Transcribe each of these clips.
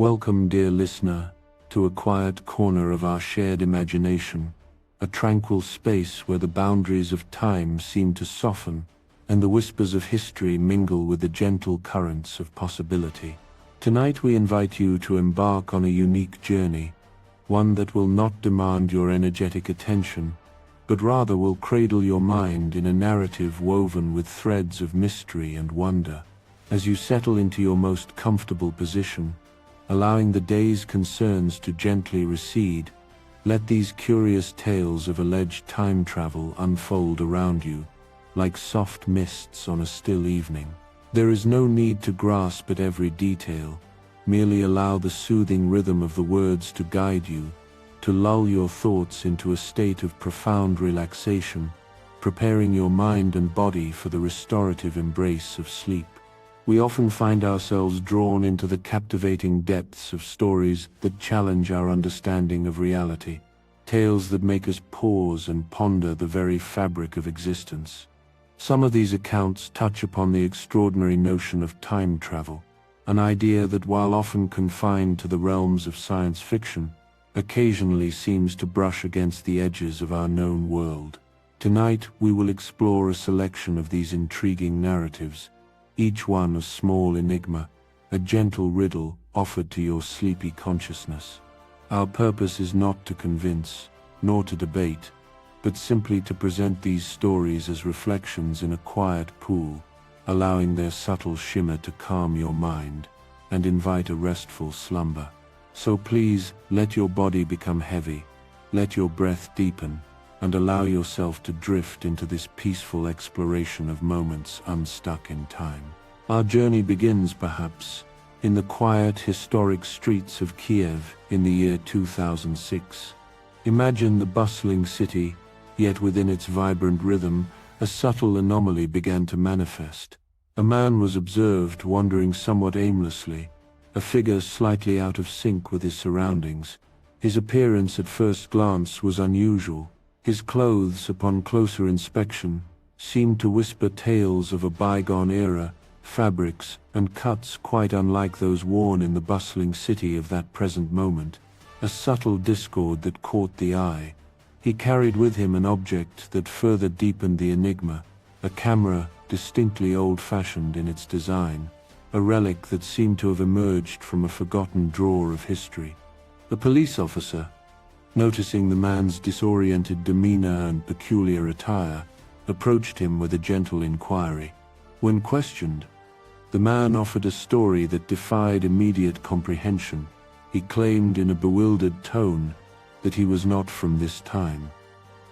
Welcome, dear listener, to a quiet corner of our shared imagination, a tranquil space where the boundaries of time seem to soften and the whispers of history mingle with the gentle currents of possibility. Tonight we invite you to embark on a unique journey, one that will not demand your energetic attention, but rather will cradle your mind in a narrative woven with threads of mystery and wonder. As you settle into your most comfortable position, allowing the day's concerns to gently recede, let these curious tales of alleged time travel unfold around you, like soft mists on a still evening. There is no need to grasp at every detail, merely allow the soothing rhythm of the words to guide you, to lull your thoughts into a state of profound relaxation, preparing your mind and body for the restorative embrace of sleep. We often find ourselves drawn into the captivating depths of stories that challenge our understanding of reality, tales that make us pause and ponder the very fabric of existence. Some of these accounts touch upon the extraordinary notion of time travel, an idea that, while often confined to the realms of science fiction, occasionally seems to brush against the edges of our known world. Tonight we will explore a selection of these intriguing narratives, each one a small enigma, a gentle riddle offered to your sleepy consciousness. Our purpose is not to convince, nor to debate, but simply to present these stories as reflections in a quiet pool, allowing their subtle shimmer to calm your mind and invite a restful slumber. So please, let your body become heavy, let your breath deepen, and allow yourself to drift into this peaceful exploration of moments unstuck in time. Our journey begins, perhaps, in the quiet, historic streets of Kiev in the year 2006. Imagine the bustling city, yet within its vibrant rhythm, a subtle anomaly began to manifest. A man was observed wandering somewhat aimlessly, a figure slightly out of sync with his surroundings. His appearance at first glance was unusual. His clothes, upon closer inspection, seemed to whisper tales of a bygone era, fabrics and cuts quite unlike those worn in the bustling city of that present moment, a subtle discord that caught the eye. He carried with him an object that further deepened the enigma, a camera distinctly old-fashioned in its design, a relic that seemed to have emerged from a forgotten drawer of history. A police officer, noticing the man's disoriented demeanor and peculiar attire, approached him with a gentle inquiry. When questioned, the man offered a story that defied immediate comprehension. He claimed in a bewildered tone that he was not from this time,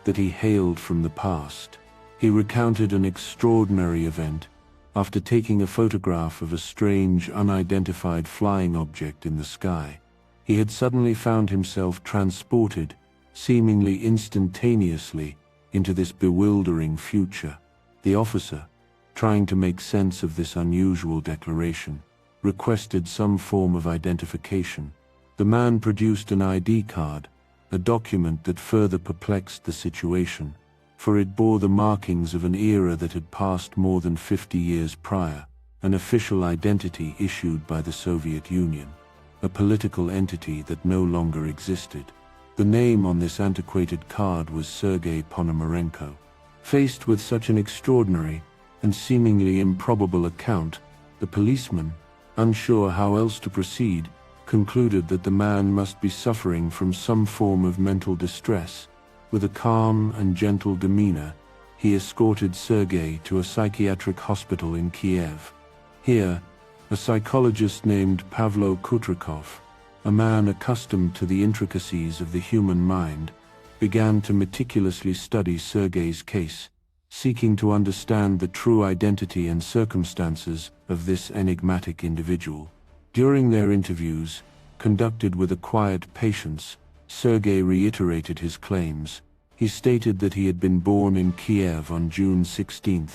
that he hailed from the past. He recounted an extraordinary event after taking a photograph of a strange, unidentified flying object in the sky. He had suddenly found himself transported, seemingly instantaneously, into this bewildering future. The officer, trying to make sense of this unusual declaration, requested some form of identification. The man produced an ID card, a document that further perplexed the situation, for it bore the markings of an era that had passed more than 50 years prior, an official identity issued by the Soviet Union, a political entity that no longer existed. The name on this antiquated card was Sergei Ponomarenko. Faced with such an extraordinary and seemingly improbable account, the policeman, unsure how else to proceed, concluded that the man must be suffering from some form of mental distress. With a calm and gentle demeanor, he escorted Sergei to a psychiatric hospital in Kiev. Here, a psychologist named Pavlo Kutrikov, a man accustomed to the intricacies of the human mind, began to meticulously study Sergei's case, seeking to understand the true identity and circumstances of this enigmatic individual. During their interviews, conducted with a quiet patience, Sergei reiterated his claims. He stated that he had been born in Kiev on June 16,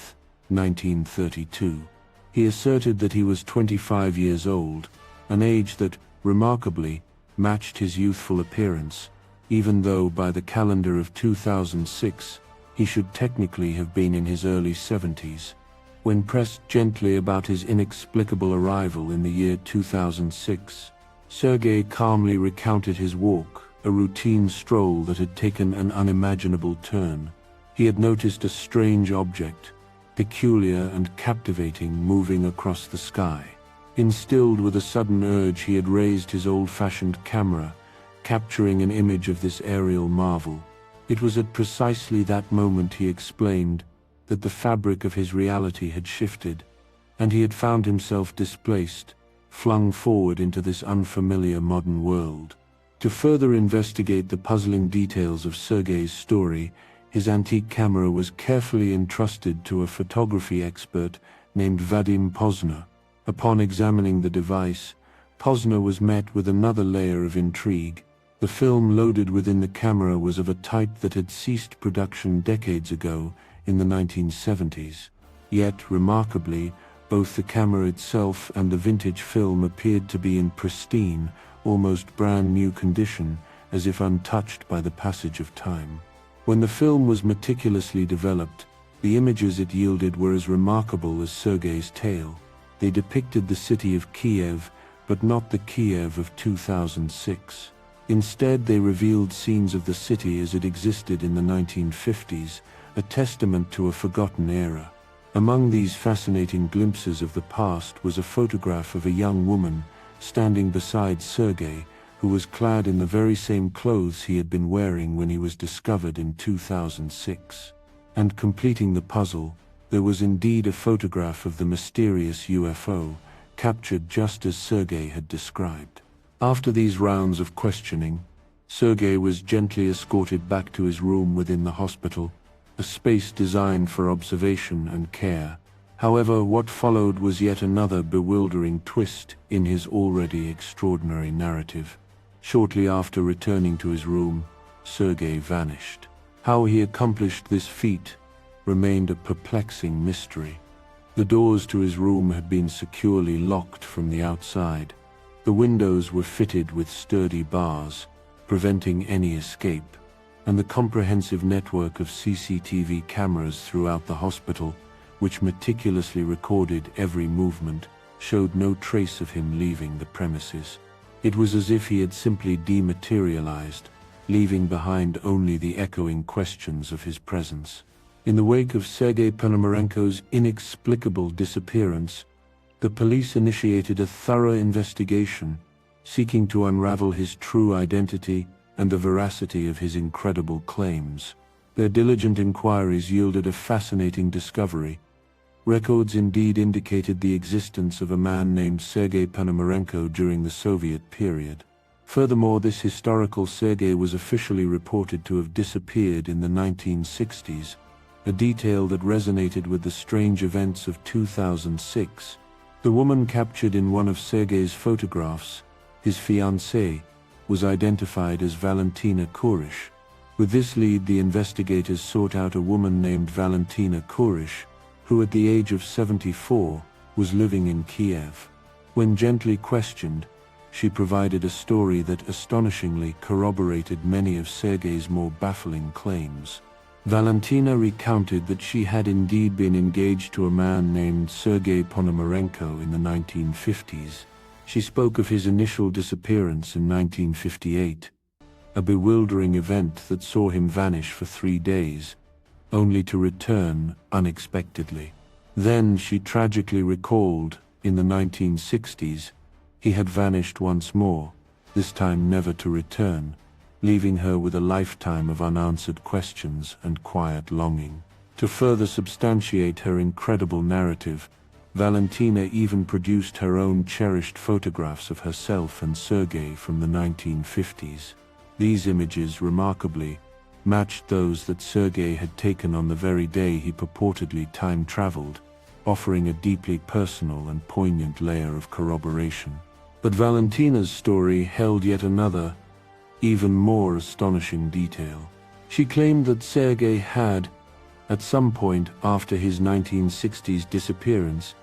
1932. He asserted that he was 25 years old, an age that, remarkably, matched his youthful appearance, even though by the calendar of 2006, he should technically have been in his early 70s. When pressed gently about his inexplicable arrival in the year 2006, Sergei calmly recounted his walk, a routine stroll that had taken an unimaginable turn. He had noticed a strange object, peculiar and captivating, moving across the sky. Instilled with a sudden urge, he had raised his old-fashioned camera, capturing an image of this aerial marvel. It was at precisely that moment, he explained, that the fabric of his reality had shifted, and he had found himself displaced, flung forward into this unfamiliar modern world. To further investigate the puzzling details of Sergei's story, his antique camera was carefully entrusted to a photography expert named Vadim Posner. Upon examining the device, Posner was met with another layer of intrigue. The film loaded within the camera was of a type that had ceased production decades ago, in the 1970s. Yet, remarkably, both the camera itself and the vintage film appeared to be in pristine, almost brand new condition, as if untouched by the passage of time. When the film was meticulously developed, the images it yielded were as remarkable as Sergei's tale. They depicted the city of Kiev, but not the Kiev of 2006. Instead, they revealed scenes of the city as it existed in the 1950s, a testament to a forgotten era. Among these fascinating glimpses of the past was a photograph of a young woman standing beside Sergei, who was clad in the very same clothes he had been wearing when he was discovered in 2006. And completing the puzzle, there was indeed a photograph of the mysterious UFO, captured just as Sergei had described. After these rounds of questioning, Sergei was gently escorted back to his room within the hospital, a space designed for observation and care. However, what followed was yet another bewildering twist in his already extraordinary narrative. Shortly after returning to his room, Sergei vanished. How he accomplished this feat remained a perplexing mystery. The doors to his room had been securely locked from the outside. The windows were fitted with sturdy bars, preventing any escape, and the comprehensive network of CCTV cameras throughout the hospital, which meticulously recorded every movement, showed no trace of him leaving the premises. It was as if he had simply dematerialized, leaving behind only the echoing questions of his presence. In the wake of Sergei Ponomarenko's inexplicable disappearance, the police initiated a thorough investigation, seeking to unravel his true identity and the veracity of his incredible claims. Their diligent inquiries yielded a fascinating discovery. Records indeed indicated the existence of a man named Sergei Ponomarenko during the Soviet period. Furthermore, this historical Sergei was officially reported to have disappeared in the 1960s, a detail that resonated with the strange events of 2006. The woman captured in one of Sergei's photographs, his fiancée, was identified as Valentina Kurish. With this lead, the investigators sought out a woman named Valentina Kurish, who at the age of 74 was living in Kiev. When gently questioned, she provided a story that astonishingly corroborated many of Sergei's more baffling claims. Valentina recounted that she had indeed been engaged to a man named Sergei Ponomarenko in the 1950s. She spoke of his initial disappearance in 1958, a bewildering event that saw him vanish for 3 days, only to return unexpectedly. Then she tragically recalled, in the 1960s, he had vanished once more, this time never to return, leaving her with a lifetime of unanswered questions and quiet longing. To further substantiate her incredible narrative, Valentina even produced her own cherished photographs of herself and Sergei from the 1950s. These images, remarkably, matched those that Sergei had taken on the very day he purportedly time-traveled, offering a deeply personal and poignant layer of corroboration. But Valentina's story held yet another, even more astonishing detail. She claimed that Sergei had, at some point after his 1960s disappearance,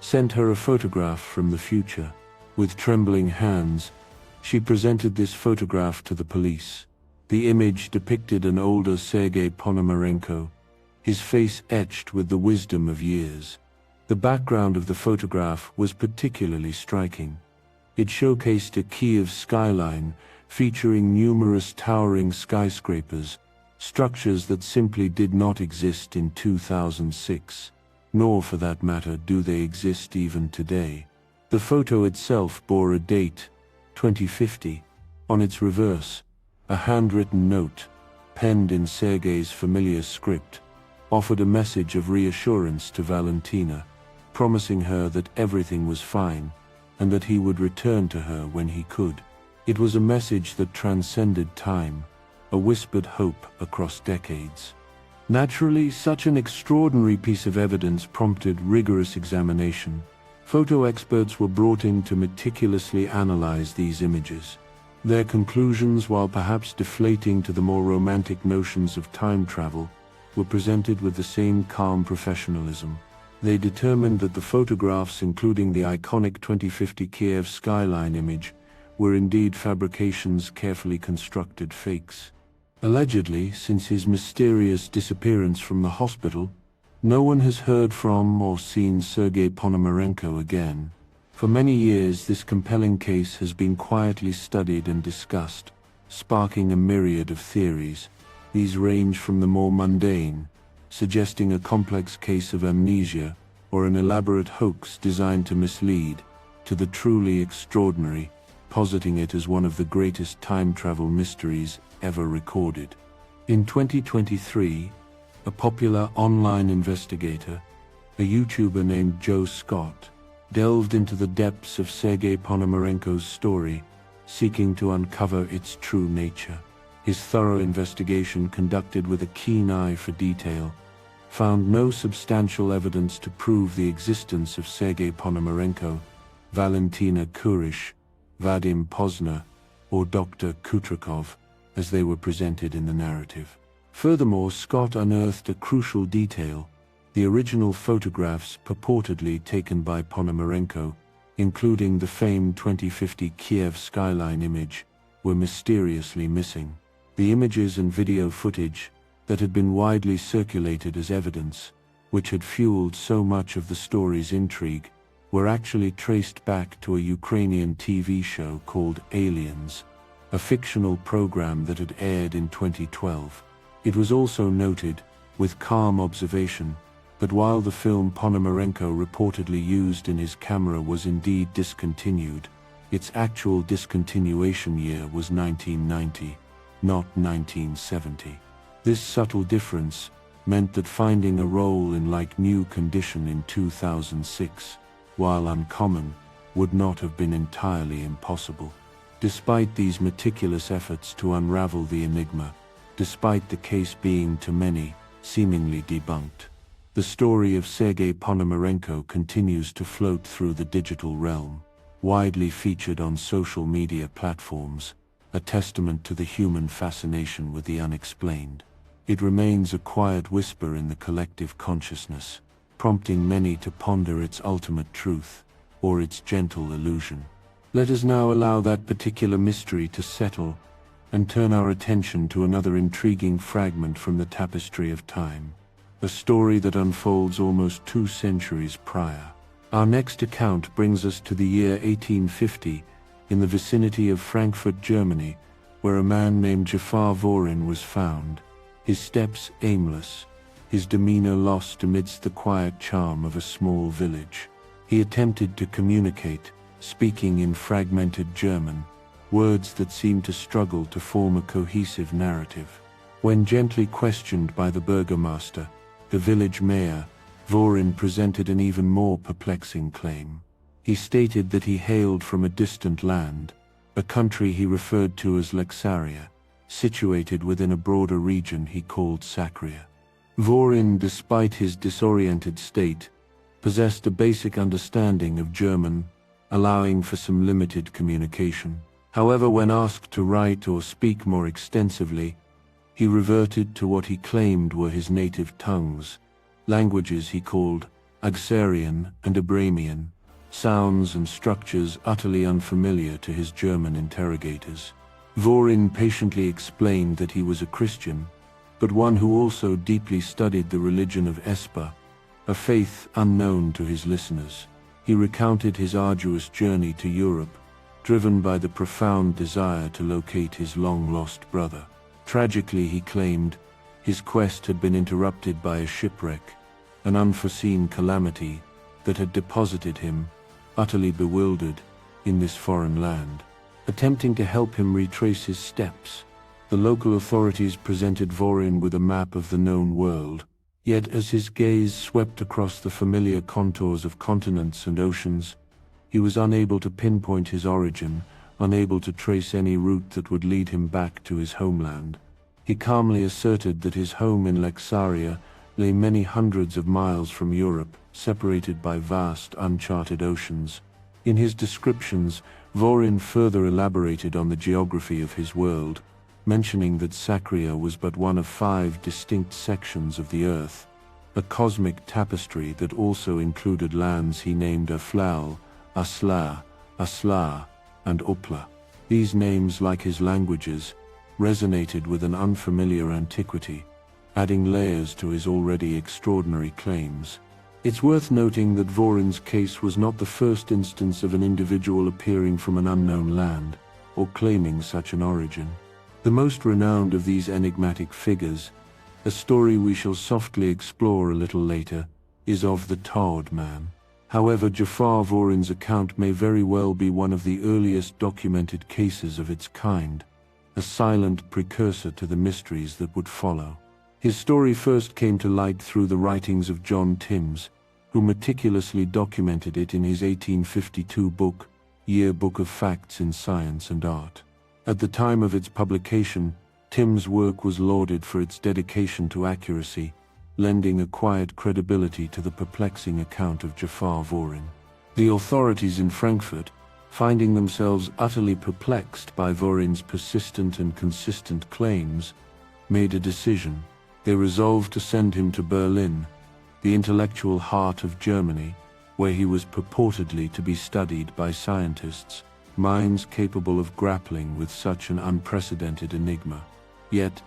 sent her a photograph from the future. With trembling hands, she presented this photograph to the police. The image depicted an older Sergei Ponomarenko, his face etched with the wisdom of years. The background of the photograph was particularly striking. It showcased a Kiev skyline featuring numerous towering skyscrapers, structures that simply did not exist in 2006, nor for that matter do they exist even today. The photo itself bore a date, 2050, on its reverse. A handwritten note, penned in Sergei's familiar script, offered a message of reassurance to Valentina, promising her that everything was fine, and that he would return to her when he could. It was a message that transcended time, a whispered hope across decades. Naturally, such an extraordinary piece of evidence prompted rigorous examination. Photo experts were brought in to meticulously analyze these images. Their conclusions, while perhaps deflating to the more romantic notions of time travel, were presented with the same calm professionalism. They determined that the photographs, including the iconic 2050 Kiev skyline image, were indeed fabrications, carefully constructed fakes. Allegedly, since his mysterious disappearance from the hospital, no one has heard from or seen Sergei Ponomarenko again. For many years, this compelling case has been quietly studied and discussed, sparking a myriad of theories. These range from the more mundane, suggesting a complex case of amnesia or an elaborate hoax designed to mislead, to the truly extraordinary, positing it as one of the greatest time travel mysteries ever recorded. In 2023, a popular online investigator, a YouTuber named Joe Scott, delved into the depths of Sergei Ponomarenko's story, seeking to uncover its true nature. His thorough investigation, conducted with a keen eye for detail, found no substantial evidence to prove the existence of Sergei Ponomarenko, Valentina Kurish, Vadim Posner, or Dr. Kutrakov, as they were presented in the narrative. Furthermore, Scott unearthed a crucial detail. The original photographs purportedly taken by Ponomarenko, including the famed 2050 Kiev skyline image, were mysteriously missing. The images and video footage that had been widely circulated as evidence, which had fueled so much of the story's intrigue, were actually traced back to a Ukrainian TV show called Aliens, a fictional program that had aired in 2012. It was also noted, with calm observation, that while the film Ponomarenko reportedly used in his camera was indeed discontinued, its actual discontinuation year was 1990, not 1970. This subtle difference meant that finding a role in like-new condition in 2006, while uncommon, would not have been entirely impossible. Despite these meticulous efforts to unravel the enigma, despite the case being to many seemingly debunked, the story of Sergei Ponomarenko continues to float through the digital realm, widely featured on social media platforms, a testament to the human fascination with the unexplained. It remains a quiet whisper in the collective consciousness, prompting many to ponder its ultimate truth, or its gentle illusion. Let us now allow that particular mystery to settle, and turn our attention to another intriguing fragment from the tapestry of time, a story that unfolds almost 2 centuries prior. Our next account brings us to the year 1850, in the vicinity of Frankfurt, Germany, where a man named Jafar Vorin was found, his steps aimless, his demeanor lost amidst the quiet charm of a small village. He attempted to communicate, speaking in fragmented German, words that seemed to struggle to form a cohesive narrative. When gently questioned by the burgomaster, the village mayor, Vorin presented an even more perplexing claim. He stated that he hailed from a distant land, a country he referred to as Lexaria, situated within a broader region he called Sacria. Vorin, despite his disoriented state, possessed a basic understanding of German, allowing for some limited communication. However, when asked to write or speak more extensively, he reverted to what he claimed were his native tongues, languages he called Agsarian and Abramian, sounds and structures utterly unfamiliar to his German interrogators. Vorin patiently explained that he was a Christian, but one who also deeply studied the religion of Espa, a faith unknown to his listeners. He recounted his arduous journey to Europe, driven by the profound desire to locate his long-lost brother. Tragically, he claimed, his quest had been interrupted by a shipwreck, an unforeseen calamity that had deposited him, utterly bewildered, in this foreign land. Attempting to help him retrace his steps, the local authorities presented Vorin with a map of the known world. Yet as his gaze swept across the familiar contours of continents and oceans, he was unable to pinpoint his origin, unable to trace any route that would lead him back to his homeland. He calmly asserted that his home in Lexaria lay many hundreds of miles from Europe, separated by vast, uncharted oceans. In his descriptions, Vorin further elaborated on the geography of his world, mentioning that Sacria was but one of 5 distinct sections of the Earth, a cosmic tapestry that also included lands he named Aflal, Asla, Asla, and Upla. These names, like his languages, resonated with an unfamiliar antiquity, adding layers to his already extraordinary claims. It's worth noting that Vorin's case was not the first instance of an individual appearing from an unknown land, or claiming such an origin. The most renowned of these enigmatic figures, a story we shall softly explore a little later, is of the Todd Man. However, Jafar Vorin's account may very well be one of the earliest documented cases of its kind, a silent precursor to the mysteries that would follow. His story first came to light through the writings of John Timms, who meticulously documented it in his 1852 book, Yearbook of Facts in Science and Art. At the time of its publication, Timms' work was lauded for its dedication to accuracy, lending a quiet credibility to the perplexing account of Jafar Vorin. The authorities in Frankfurt, finding themselves utterly perplexed by Vorin's persistent and consistent claims, made a decision. They resolved to send him to Berlin, the intellectual heart of Germany, where he was purportedly to be studied by scientists, minds capable of grappling with such an unprecedented enigma. Yet,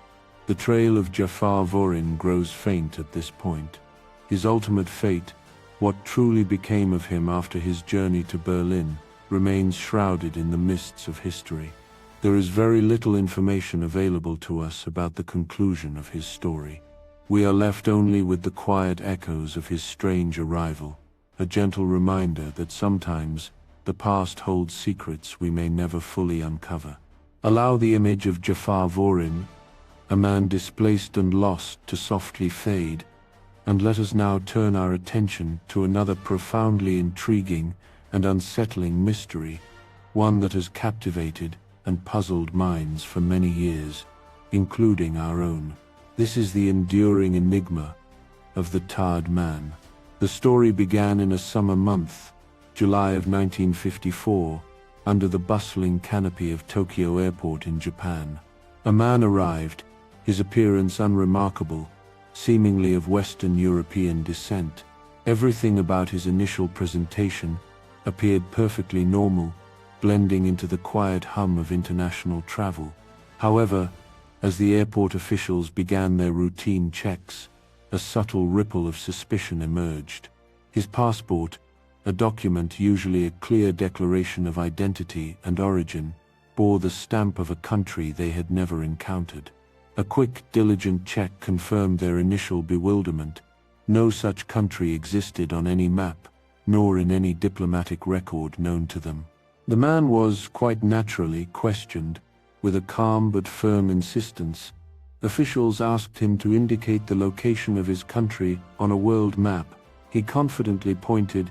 the trail of Jafar Vorin grows faint at this point. His ultimate fate, what truly became of him after his journey to Berlin, remains shrouded in the mists of history. There is very little information available to us about the conclusion of his story. We are left only with the quiet echoes of his strange arrival, a gentle reminder that sometimes the past holds secrets we may never fully uncover. Allow the image of Jafar Vorin, a man displaced and lost, to softly fade, and let us now turn our attention to another profoundly intriguing and unsettling mystery, one that has captivated and puzzled minds for many years, including our own. This is the enduring enigma of the Todd Man. The story began in a summer month, July of 1954, under the bustling canopy of Tokyo Airport in Japan. A man arrived, his appearance unremarkable, seemingly of Western European descent. Everything about his initial presentation appeared perfectly normal, blending into the quiet hum of international travel. However, as the airport officials began their routine checks, a subtle ripple of suspicion emerged. His passport, a document usually a clear declaration of identity and origin, bore the stamp of a country they had never encountered. A quick, diligent check confirmed their initial bewilderment. No such country existed on any map, nor in any diplomatic record known to them. The man was, quite naturally, questioned. With a calm but firm insistence, officials asked him to indicate the location of his country on a world map. He confidently pointed,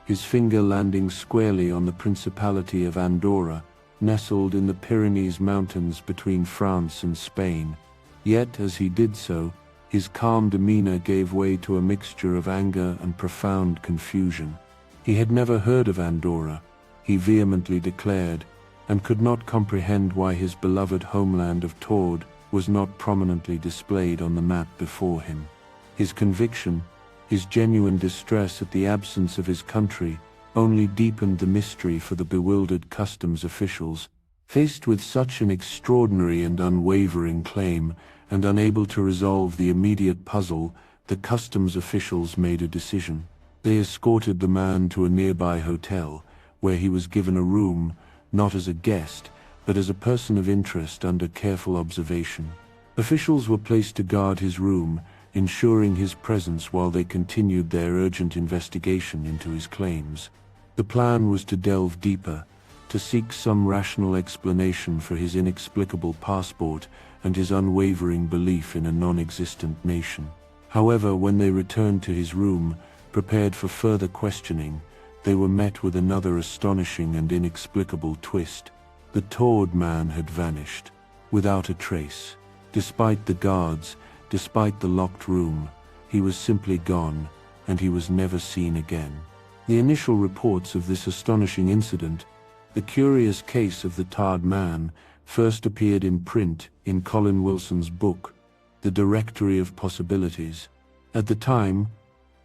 his finger landing squarely on the Principality of Andorra, nestled in the Pyrenees Mountains between France and Spain. Yet, as he did so, his calm demeanor gave way to a mixture of anger and profound confusion. He had never heard of Andorra, he vehemently declared, and could not comprehend why his beloved homeland of Todd was not prominently displayed on the map before him. His conviction, his genuine distress at the absence of his country, only deepened the mystery for the bewildered customs officials. Faced with such an extraordinary and unwavering claim, and unable to resolve the immediate puzzle, the customs officials made a decision. They escorted the man to a nearby hotel, where he was given a room, not as a guest, but as a person of interest under careful observation. Officials were placed to guard his room, ensuring his presence while they continued their urgent investigation into his claims. The plan was to delve deeper, to seek some rational explanation for his inexplicable passport and his unwavering belief in a non-existent nation. However, when they returned to his room, prepared for further questioning, they were met with another astonishing and inexplicable twist. The tawed man had vanished, without a trace. Despite the guards, despite the locked room, he was simply gone, and he was never seen again. The initial reports of this astonishing incident, the curious case of the tarred man, first appeared in print in Colin Wilson's book, The Directory of Possibilities. At the time,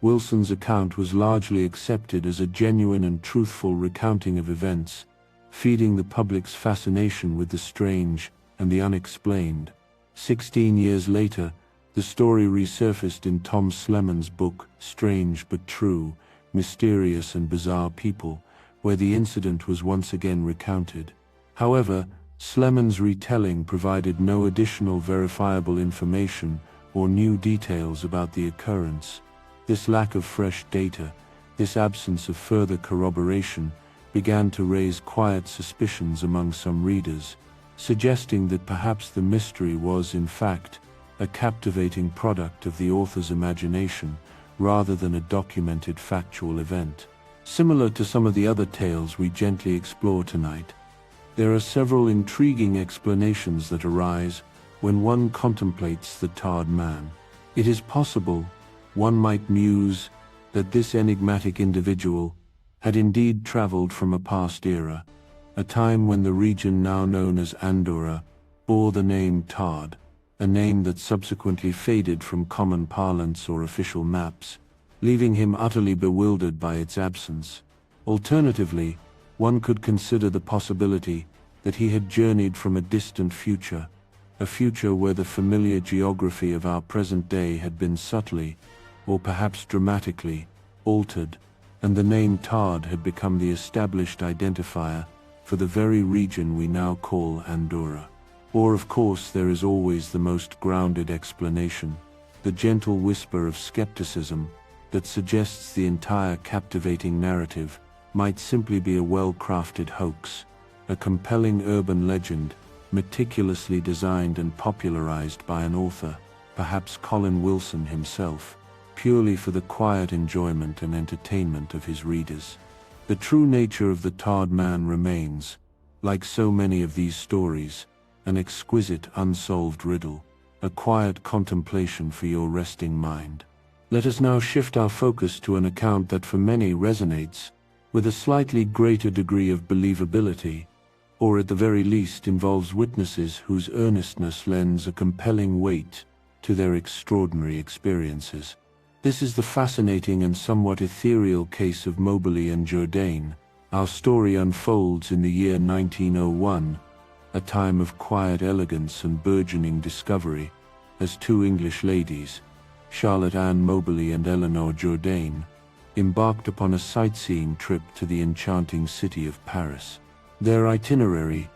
Wilson's account was largely accepted as a genuine and truthful recounting of events, feeding the public's fascination with the strange and the unexplained. 16 years later, the story resurfaced in Tom Slemon's book, Strange But True, Mysterious and Bizarre People, where the incident was once again recounted. However, Slemon's retelling provided no additional verifiable information or new details about the occurrence. This lack of fresh data, this absence of further corroboration, began to raise quiet suspicions among some readers, suggesting that perhaps the mystery was, in fact, a captivating product of the author's imagination rather than a documented factual event. Similar to some of the other tales we gently explore tonight, there are several intriguing explanations that arise when one contemplates the tarred man. It is possible, one might muse, that this enigmatic individual had indeed traveled from a past era, a time when the region now known as Andorra bore the name Tarred, a name that subsequently faded from common parlance or official maps, leaving him utterly bewildered by its absence. Alternatively, one could consider the possibility that he had journeyed from a distant future, a future where the familiar geography of our present day had been subtly, or perhaps dramatically, altered, and the name Tarred had become the established identifier for the very region we now call Andorra. Or of course there is always the most grounded explanation, the gentle whisper of skepticism that suggests the entire captivating narrative might simply be a well-crafted hoax, a compelling urban legend meticulously designed and popularized by an author, perhaps Colin Wilson himself, purely for the quiet enjoyment and entertainment of his readers. The true nature of the tarred man remains, like so many of these stories, an exquisite unsolved riddle, a quiet contemplation for your resting mind. Let us now shift our focus to an account that for many resonates with a slightly greater degree of believability, or at the very least involves witnesses whose earnestness lends a compelling weight to their extraordinary experiences. This is the fascinating and somewhat ethereal case of Moberly and Jourdain. Our story unfolds in the year 1901, a time of quiet elegance and burgeoning discovery, as two English ladies, Charlotte Ann Moberly and Eleanor Jourdain, embarked upon a sightseeing trip to the enchanting city of Paris. Their itinerary,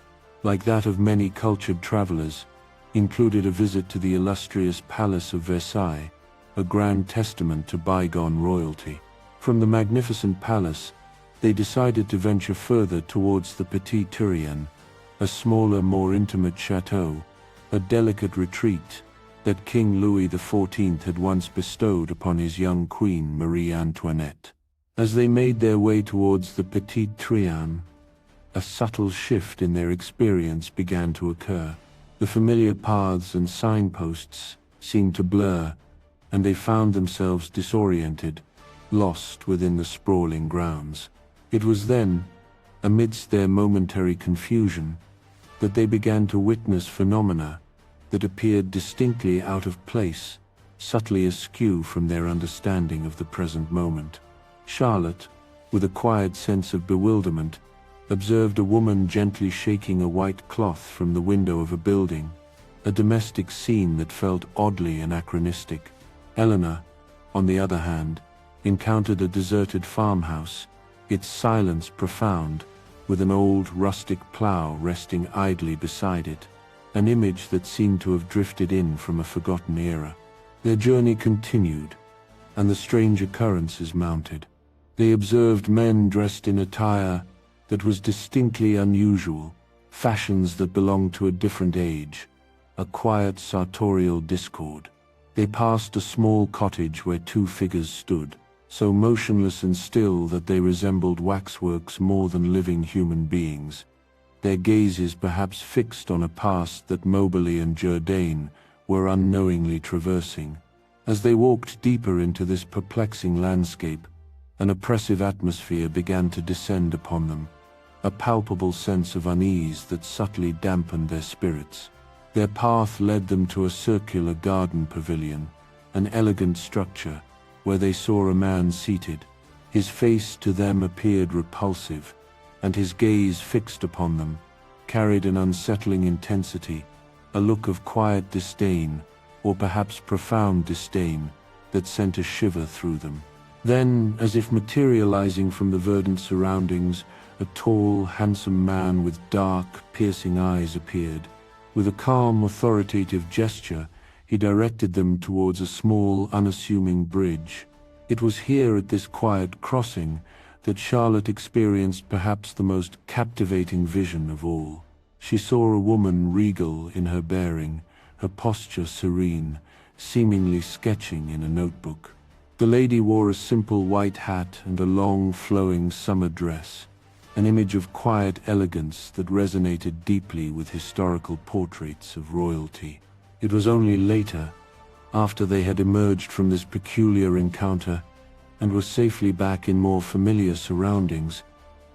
like that of many cultured travelers, included a visit to the illustrious Palace of Versailles, a grand testament to bygone royalty. From the magnificent palace, they decided to venture further towards the Petit Tourien, a smaller, more intimate chateau, a delicate retreat that King Louis XIV had once bestowed upon his young queen Marie Antoinette. As they made their way towards the Petit Tourien, a subtle shift in their experience began to occur. The familiar paths and signposts seemed to blur, and they found themselves disoriented, lost within the sprawling grounds. It was then, amidst their momentary confusion, that they began to witness phenomena that appeared distinctly out of place, subtly askew from their understanding of the present moment. Charlotte, with a quiet sense of bewilderment, observed a woman gently shaking a white cloth from the window of a building, a domestic scene that felt oddly anachronistic. Eleanor, on the other hand, encountered a deserted farmhouse, its silence profound, with an old rustic plough resting idly beside it, an image that seemed to have drifted in from a forgotten era. Their journey continued, and the strange occurrences mounted. They observed men dressed in attire that was distinctly unusual, fashions that belonged to a different age, a quiet sartorial discord. They passed a small cottage where two figures stood, so motionless and still that they resembled waxworks more than living human beings, their gazes perhaps fixed on a past that Moberly and Jourdain were unknowingly traversing. As they walked deeper into this perplexing landscape, an oppressive atmosphere began to descend upon them, a palpable sense of unease that subtly dampened their spirits. Their path led them to a circular garden pavilion, an elegant structure, where they saw a man seated. His face to them appeared repulsive, and his gaze fixed upon them carried an unsettling intensity, a look of quiet disdain, or perhaps profound disdain, that sent a shiver through them. Then, as if materializing from the verdant surroundings, a tall, handsome man with dark, piercing eyes appeared. With a calm, authoritative gesture, he directed them towards a small, unassuming bridge. It was here at this quiet crossing that Charlotte experienced perhaps the most captivating vision of all. She saw a woman regal in her bearing, her posture serene, seemingly sketching in a notebook. The lady wore a simple white hat and a long, flowing summer dress, an image of quiet elegance that resonated deeply with historical portraits of royalty. It was only later, after they had emerged from this peculiar encounter and were safely back in more familiar surroundings,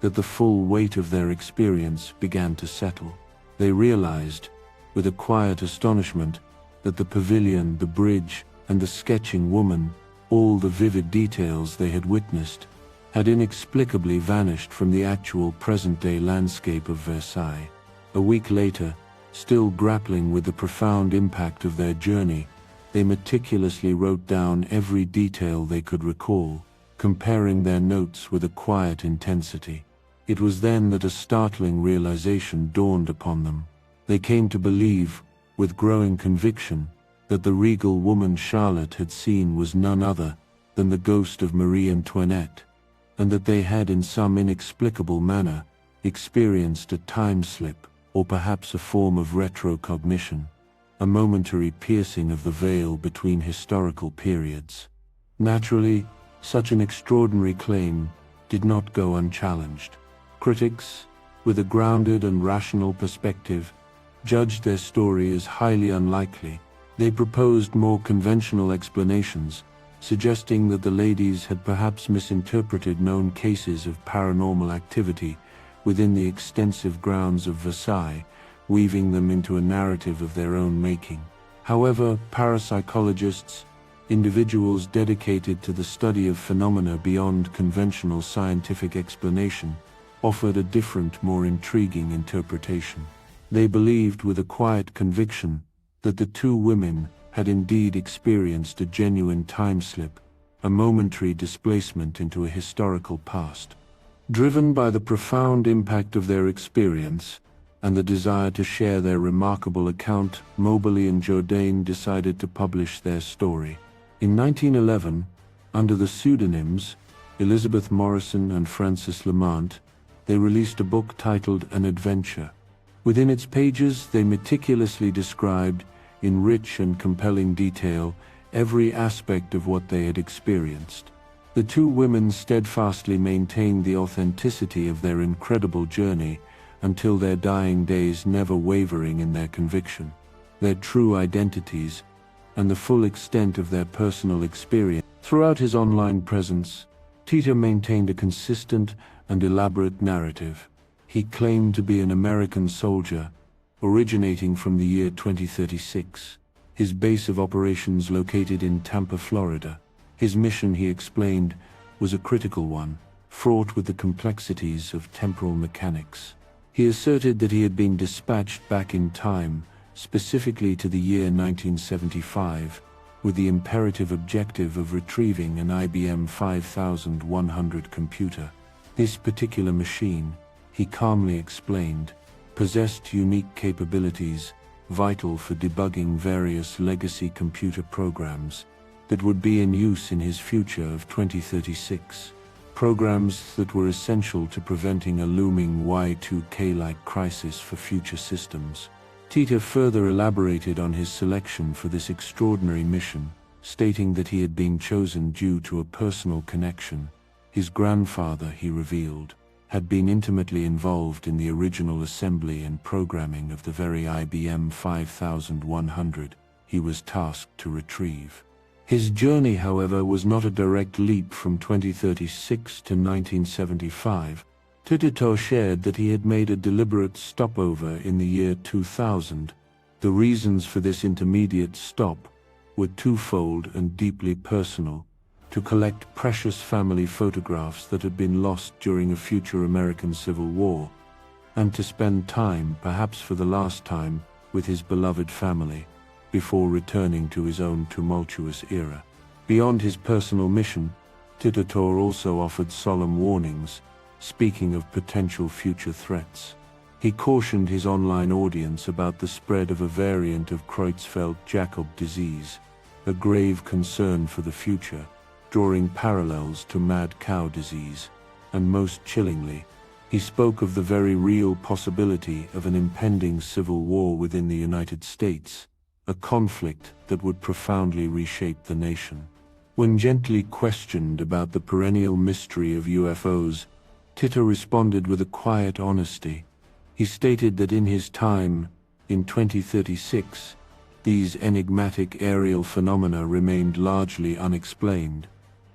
that the full weight of their experience began to settle. They realized, with a quiet astonishment, that the pavilion, the bridge, and the sketching woman, all the vivid details they had witnessed, had inexplicably vanished from the actual present-day landscape of Versailles. A week later, still grappling with the profound impact of their journey, they meticulously wrote down every detail they could recall, comparing their notes with a quiet intensity. It was then that a startling realization dawned upon them. They came to believe, with growing conviction, that the regal woman Charlotte had seen was none other than the ghost of Marie Antoinette, and that they had in some inexplicable manner experienced a time slip, or perhaps a form of retrocognition, a momentary piercing of the veil between historical periods. Naturally, such an extraordinary claim did not go unchallenged. Critics, with a grounded and rational perspective, judged their story as highly unlikely. They proposed more conventional explanations, suggesting that the ladies had perhaps misinterpreted known cases of paranormal activity within the extensive grounds of Versailles, weaving them into a narrative of their own making. However, parapsychologists, individuals dedicated to the study of phenomena beyond conventional scientific explanation, offered a different, more intriguing interpretation. They believed with a quiet conviction that the two women had indeed experienced a genuine time slip, a momentary displacement into a historical past. Driven by the profound impact of their experience and the desire to share their remarkable account, Moberly and Jourdain decided to publish their story. In 1911, under the pseudonyms Elizabeth Morrison and Frances Lamont, they released a book titled An Adventure. Within its pages, they meticulously described, in rich and compelling detail, every aspect of what they had experienced. The two women steadfastly maintained the authenticity of their incredible journey until their dying days, never wavering in their conviction. Their true identities and the full extent of their personal experience. Throughout his online presence, Tito maintained a consistent and elaborate narrative. He claimed to be an American soldier, originating from the year 2036, his base of operations located in Tampa, Florida. His mission, he explained, was a critical one, fraught with the complexities of temporal mechanics. He asserted that he had been dispatched back in time, specifically to the year 1975, with the imperative objective of retrieving an IBM 5100 computer. This particular machine, he calmly explained, possessed unique capabilities vital for debugging various legacy computer programs that would be in use in his future of 2036. Programs that were essential to preventing a looming Y2K-like crisis for future systems. Tito further elaborated on his selection for this extraordinary mission, stating that he had been chosen due to a personal connection. His grandfather, he revealed, had been intimately involved in the original assembly and programming of the very IBM 5100 he was tasked to retrieve. His journey, however, was not a direct leap from 2036 to 1975. Tito shared that he had made a deliberate stopover in the year 2000. The reasons for this intermediate stop were twofold and deeply personal: to collect precious family photographs that had been lost during a future American Civil War, and to spend time, perhaps for the last time, with his beloved family, before returning to his own tumultuous era. Beyond his personal mission, Tito also offered solemn warnings, speaking of potential future threats. He cautioned his online audience about the spread of a variant of Creutzfeldt-Jakob disease, a grave concern for the future, drawing parallels to mad cow disease, and most chillingly, he spoke of the very real possibility of an impending civil war within the United States, a conflict that would profoundly reshape the nation. When gently questioned about the perennial mystery of UFOs, Tito responded with a quiet honesty. He stated that in his time, in 2036, these enigmatic aerial phenomena remained largely unexplained.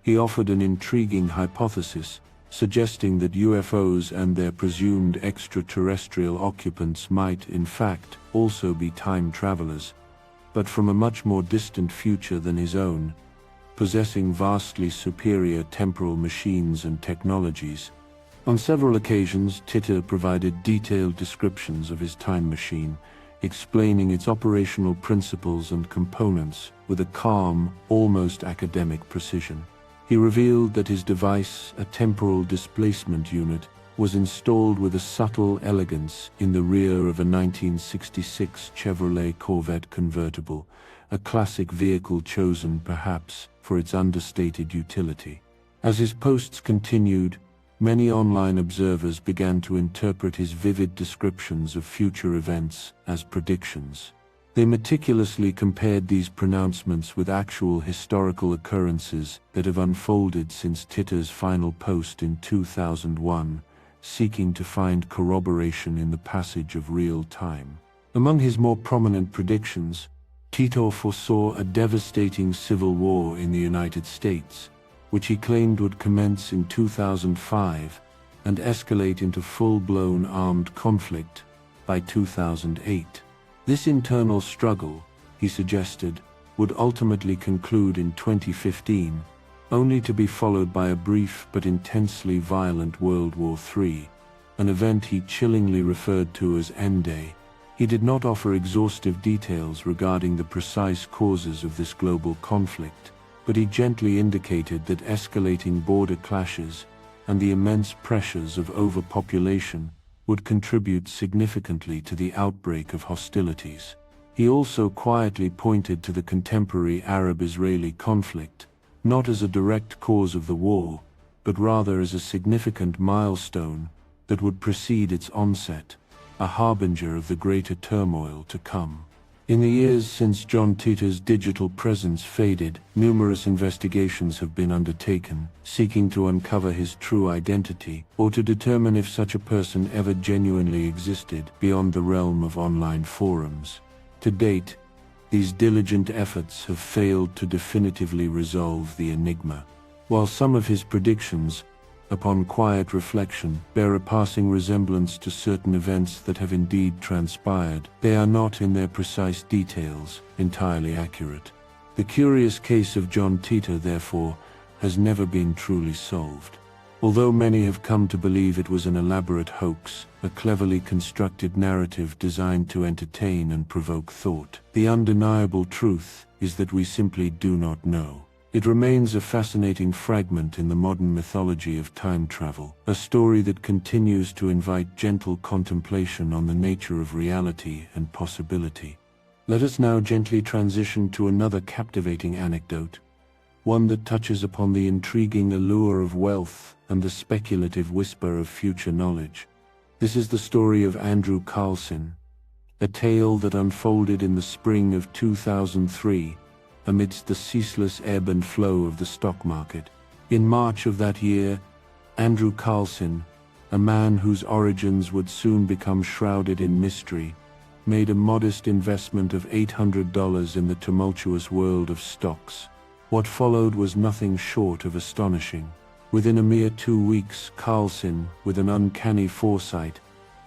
He offered an intriguing hypothesis, suggesting that UFOs and their presumed extraterrestrial occupants might, in fact, also be time travelers, but from a much more distant future than his own, possessing vastly superior temporal machines and technologies. On several occasions, Tito provided detailed descriptions of his time machine, explaining its operational principles and components with a calm, almost academic precision. He revealed that his device, a temporal displacement unit, was installed with a subtle elegance in the rear of a 1966 Chevrolet Corvette convertible, a classic vehicle chosen perhaps for its understated utility. As his posts continued, many online observers began to interpret his vivid descriptions of future events as predictions. They meticulously compared these pronouncements with actual historical occurrences that have unfolded since Tito's final post in 2001, seeking to find corroboration in the passage of real time. Among his more prominent predictions, Tito foresaw a devastating civil war in the United States, which he claimed would commence in 2005 and escalate into full-blown armed conflict by 2008. This internal struggle, he suggested, would ultimately conclude in 2015, only to be followed by a brief but intensely violent World War III, an event he chillingly referred to as N-Day. He did not offer exhaustive details regarding the precise causes of this global conflict, but he gently indicated that escalating border clashes and the immense pressures of overpopulation would contribute significantly to the outbreak of hostilities. He also quietly pointed to the contemporary Arab-Israeli conflict, not as a direct cause of the war, but rather as a significant milestone that would precede its onset, a harbinger of the greater turmoil to come. In the years since John Tito's digital presence faded, numerous investigations have been undertaken, seeking to uncover his true identity, or to determine if such a person ever genuinely existed beyond the realm of online forums. To date, these diligent efforts have failed to definitively resolve the enigma. While some of his predictions, upon quiet reflection, bear a passing resemblance to certain events that have indeed transpired, they are not, in their precise details, entirely accurate. The curious case of John Tito, therefore, has never been truly solved. Although many have come to believe it was an elaborate hoax, a cleverly constructed narrative designed to entertain and provoke thought, the undeniable truth is that we simply do not know. It remains a fascinating fragment in the modern mythology of time travel, a story that continues to invite gentle contemplation on the nature of reality and possibility. Let us now gently transition to another captivating anecdote, one that touches upon the intriguing allure of wealth and the speculative whisper of future knowledge. This is the story of Andrew Carlson, a tale that unfolded in the spring of 2003 amidst the ceaseless ebb and flow of the stock market. In March of that year, Andrew Carlson, a man whose origins would soon become shrouded in mystery, made a modest investment of $800 in the tumultuous world of stocks. What followed was nothing short of astonishing. Within a mere 2 weeks, Carlson, with an uncanny foresight,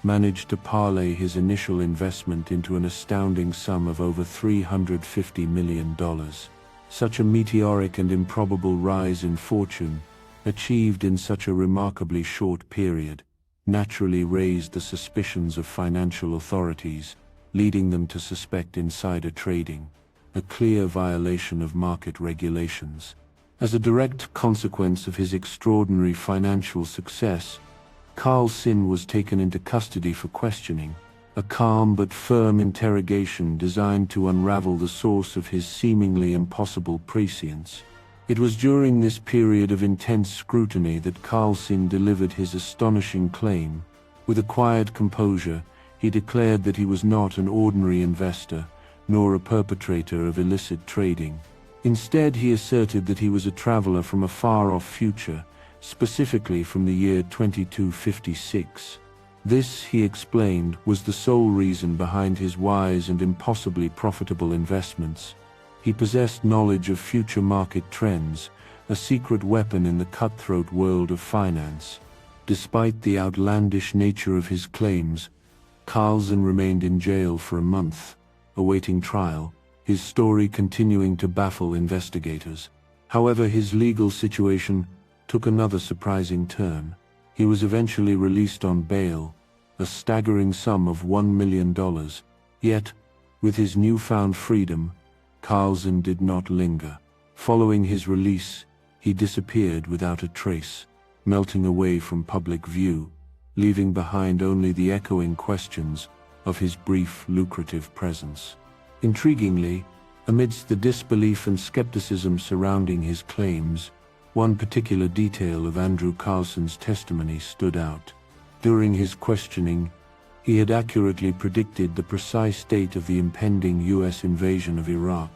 managed to parlay his initial investment into an astounding sum of over $350 million. Such a meteoric and improbable rise in fortune, achieved in such a remarkably short period, naturally raised the suspicions of financial authorities, leading them to suspect insider trading, a clear violation of market regulations. As a direct consequence of his extraordinary financial success, Carlson was taken into custody for questioning, a calm but firm interrogation designed to unravel the source of his seemingly impossible prescience. It was during this period of intense scrutiny that Carlson delivered his astonishing claim. With a quiet composure, he declared that he was not an ordinary investor, nor a perpetrator of illicit trading. Instead, he asserted that he was a traveler from a far-off future, specifically from the year 2256. This, he explained, was the sole reason behind his wise and impossibly profitable investments. He possessed knowledge of future market trends, a secret weapon in the cutthroat world of finance. Despite the outlandish nature of his claims, Carlson remained in jail for a month, awaiting trial, his story continuing to baffle investigators. However, his legal situation took another surprising turn. He was eventually released on bail, a staggering sum of $1 million. Yet, with his newfound freedom, Carlson did not linger. Following his release, he disappeared without a trace, melting away from public view, leaving behind only the echoing questions of his brief, lucrative presence. Intriguingly, amidst the disbelief and skepticism surrounding his claims, one particular detail of Andrew Carlson's testimony stood out. During his questioning, he had accurately predicted the precise date of the impending U.S. invasion of Iraq.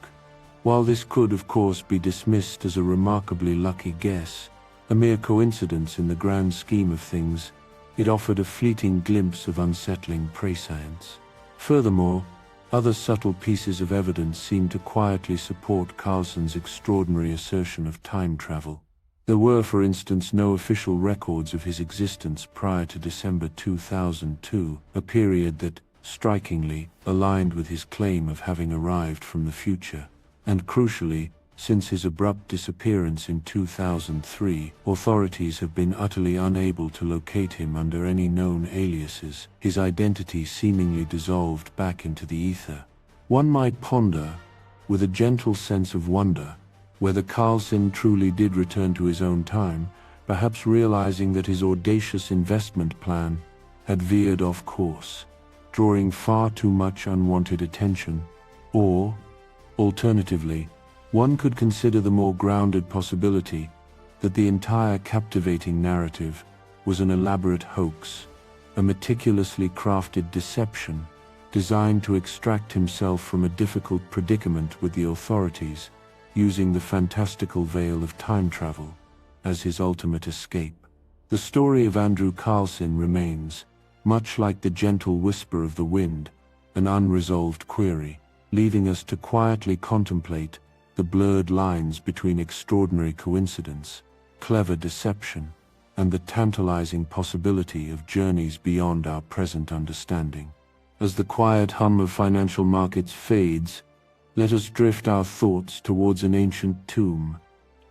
While this could, of course, be dismissed as a remarkably lucky guess, a mere coincidence in the grand scheme of things, it offered a fleeting glimpse of unsettling prescience. Furthermore, other subtle pieces of evidence seemed to quietly support Carlson's extraordinary assertion of time travel. There were, for instance, no official records of his existence prior to December 2002, a period that, strikingly, aligned with his claim of having arrived from the future. And crucially, since his abrupt disappearance in 2003, authorities have been utterly unable to locate him under any known aliases, his identity seemingly dissolved back into the ether. One might ponder, with a gentle sense of wonder, whether Carlson truly did return to his own time, perhaps realizing that his audacious investment plan had veered off course, drawing far too much unwanted attention. Or, alternatively, one could consider the more grounded possibility that the entire captivating narrative was an elaborate hoax, a meticulously crafted deception designed to extract himself from a difficult predicament with the authorities, using the fantastical veil of time travel as his ultimate escape. The story of Andrew Carlson remains, much like the gentle whisper of the wind, an unresolved query, leaving us to quietly contemplate the blurred lines between extraordinary coincidence, clever deception, and the tantalizing possibility of journeys beyond our present understanding. As the quiet hum of financial markets fades, let us drift our thoughts towards an ancient tomb,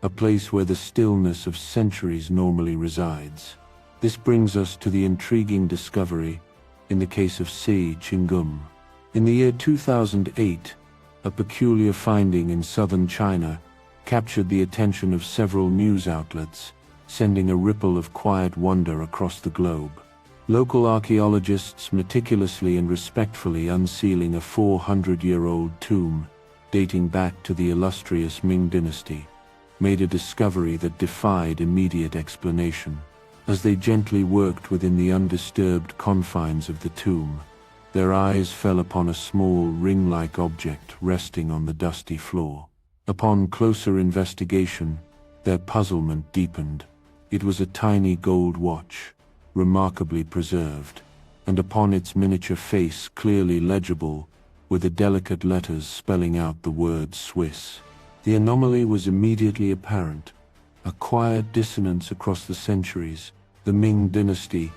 a place where the stillness of centuries normally resides. This brings us to the intriguing discovery in the case of Si Qingum. In the year 2008, a peculiar finding in southern China captured the attention of several news outlets, sending a ripple of quiet wonder across the globe. Local archaeologists meticulously and respectfully unsealing a 400-year-old tomb, dating back to the illustrious Ming dynasty, made a discovery that defied immediate explanation. As they gently worked within the undisturbed confines of the tomb, their eyes fell upon a small ring-like object resting on the dusty floor. Upon closer investigation, their puzzlement deepened. It was a tiny gold watch, remarkably preserved, and upon its miniature face clearly legible were the delicate letters spelling out the word Swiss. The anomaly was immediately apparent. A quiet dissonance across the centuries. The Ming dynasty,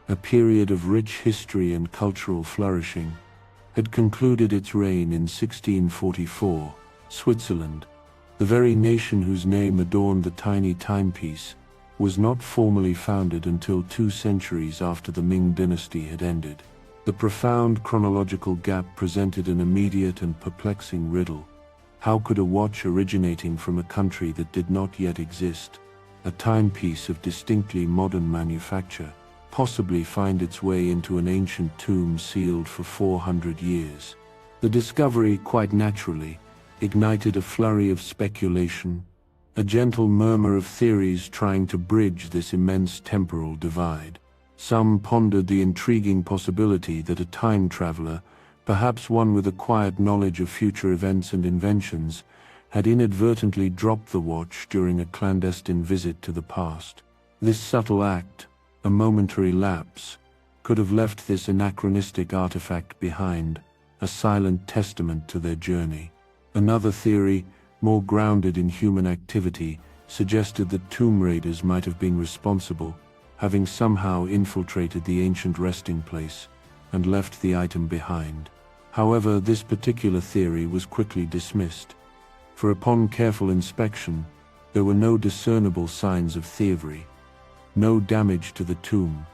a period of rich history and cultural flourishing, had concluded its reign in 1644. Switzerland, the very nation whose name adorned the tiny timepiece, was not formally founded until 2 centuries after the Ming dynasty had ended. The profound chronological gap presented an immediate and perplexing riddle. How could a watch originating from a country that did not yet exist, a timepiece of distinctly modern manufacture, possibly find its way into an ancient tomb sealed for 400 years? The discovery, quite naturally, ignited a flurry of speculation, a gentle murmur of theories trying to bridge this immense temporal divide. Some pondered the intriguing possibility that a time traveler, perhaps one with a quiet knowledge of future events and inventions, had inadvertently dropped the watch during a clandestine visit to the past. This subtle act, a momentary lapse, could have left this anachronistic artifact behind, a silent testament to their journey. Another theory, more grounded in human activity, suggested that tomb raiders might have been responsible, having somehow infiltrated the ancient resting place and left the item behind. However, this particular theory was quickly dismissed, for upon careful inspection, there were no discernible signs of thievery. No damage to the tomb,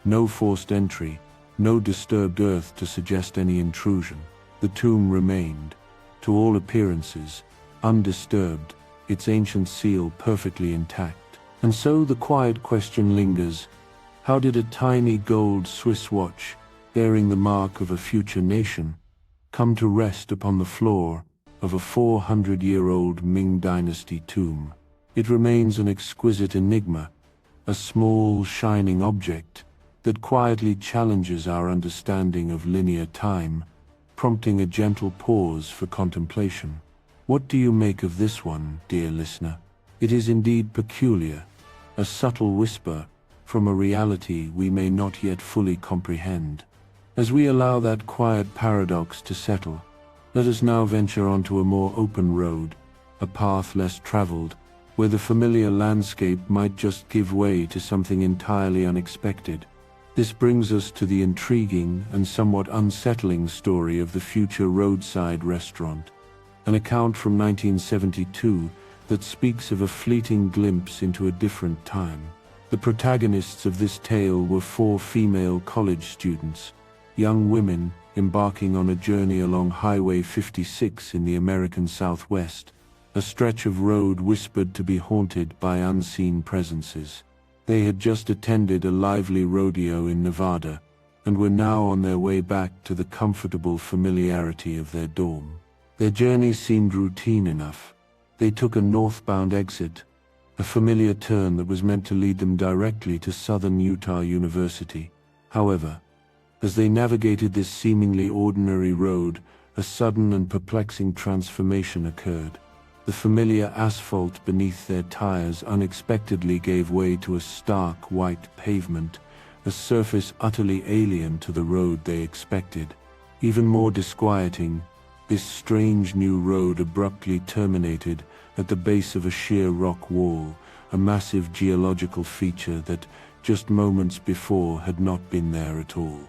no forced entry, no disturbed earth to suggest any intrusion. The tomb remained, to all appearances, undisturbed, its ancient seal perfectly intact. And so the quiet question lingers: how did a tiny gold Swiss watch, bearing the mark of a future nation, come to rest upon the floor of a 400-year-old Ming dynasty tomb? It remains an exquisite enigma, a small, shining object that quietly challenges our understanding of linear time, prompting a gentle pause for contemplation. What do you make of this one, dear listener? It is indeed peculiar, a subtle whisper from a reality we may not yet fully comprehend. As we allow that quiet paradox to settle, let us now venture onto a more open road, a path less traveled, where the familiar landscape might just give way to something entirely unexpected. This brings us to the intriguing and somewhat unsettling story of the future roadside restaurant, an account from 1972 that speaks of a fleeting glimpse into a different time. The protagonists of this tale were 4 female college students, young women embarking on a journey along Highway 56 in the American Southwest, a stretch of road whispered to be haunted by unseen presences. They had just attended a lively rodeo in Nevada, and were now on their way back to the comfortable familiarity of their dorm. Their journey seemed routine enough. They took a northbound exit, a familiar turn that was meant to lead them directly to Southern Utah University. However, as they navigated this seemingly ordinary road, a sudden and perplexing transformation occurred. The familiar asphalt beneath their tires unexpectedly gave way to a stark white pavement, a surface utterly alien to the road they expected. Even more disquieting, this strange new road abruptly terminated at the base of a sheer rock wall, a massive geological feature that, just moments before, had not been there at all.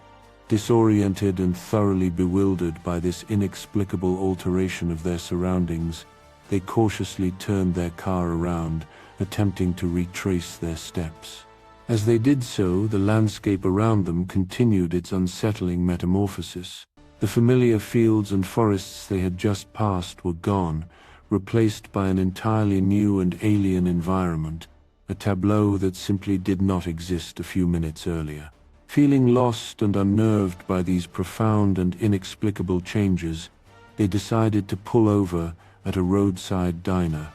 Disoriented and thoroughly bewildered by this inexplicable alteration of their surroundings, they cautiously turned their car around, attempting to retrace their steps. As they did so, the landscape around them continued its unsettling metamorphosis. The familiar fields and forests they had just passed were gone, replaced by an entirely new and alien environment, a tableau that simply did not exist a few minutes earlier. Feeling lost and unnerved by these profound and inexplicable changes, they decided to pull over at a roadside diner,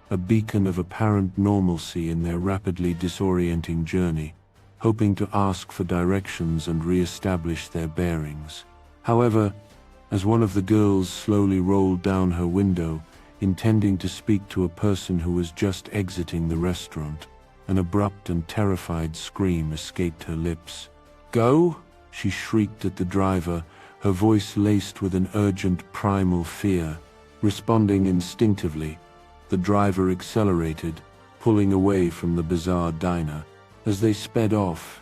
a beacon of apparent normalcy in their rapidly disorienting journey, hoping to ask for directions and re-establish their bearings. However, as one of the girls slowly rolled down her window, intending to speak to a person who was just exiting the restaurant, an abrupt and terrified scream escaped her lips. "Go!" she shrieked at the driver, her voice laced with an urgent primal fear. Responding instinctively, the driver accelerated, pulling away from the bizarre diner. As they sped off,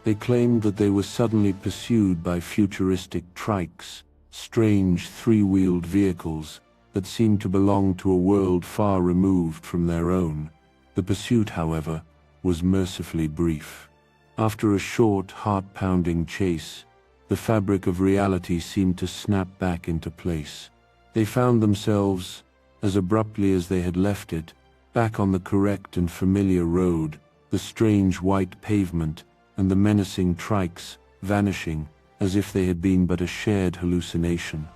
they claimed that they were suddenly pursued by futuristic trikes, strange three-wheeled vehicles that seemed to belong to a world far removed from their own. The pursuit, however, was mercifully brief. After a short, heart-pounding chase, the fabric of reality seemed to snap back into place. They found themselves, as abruptly as they had left it, back on the correct and familiar road, the strange white pavement and the menacing trikes vanishing as if they had been but a shared hallucination.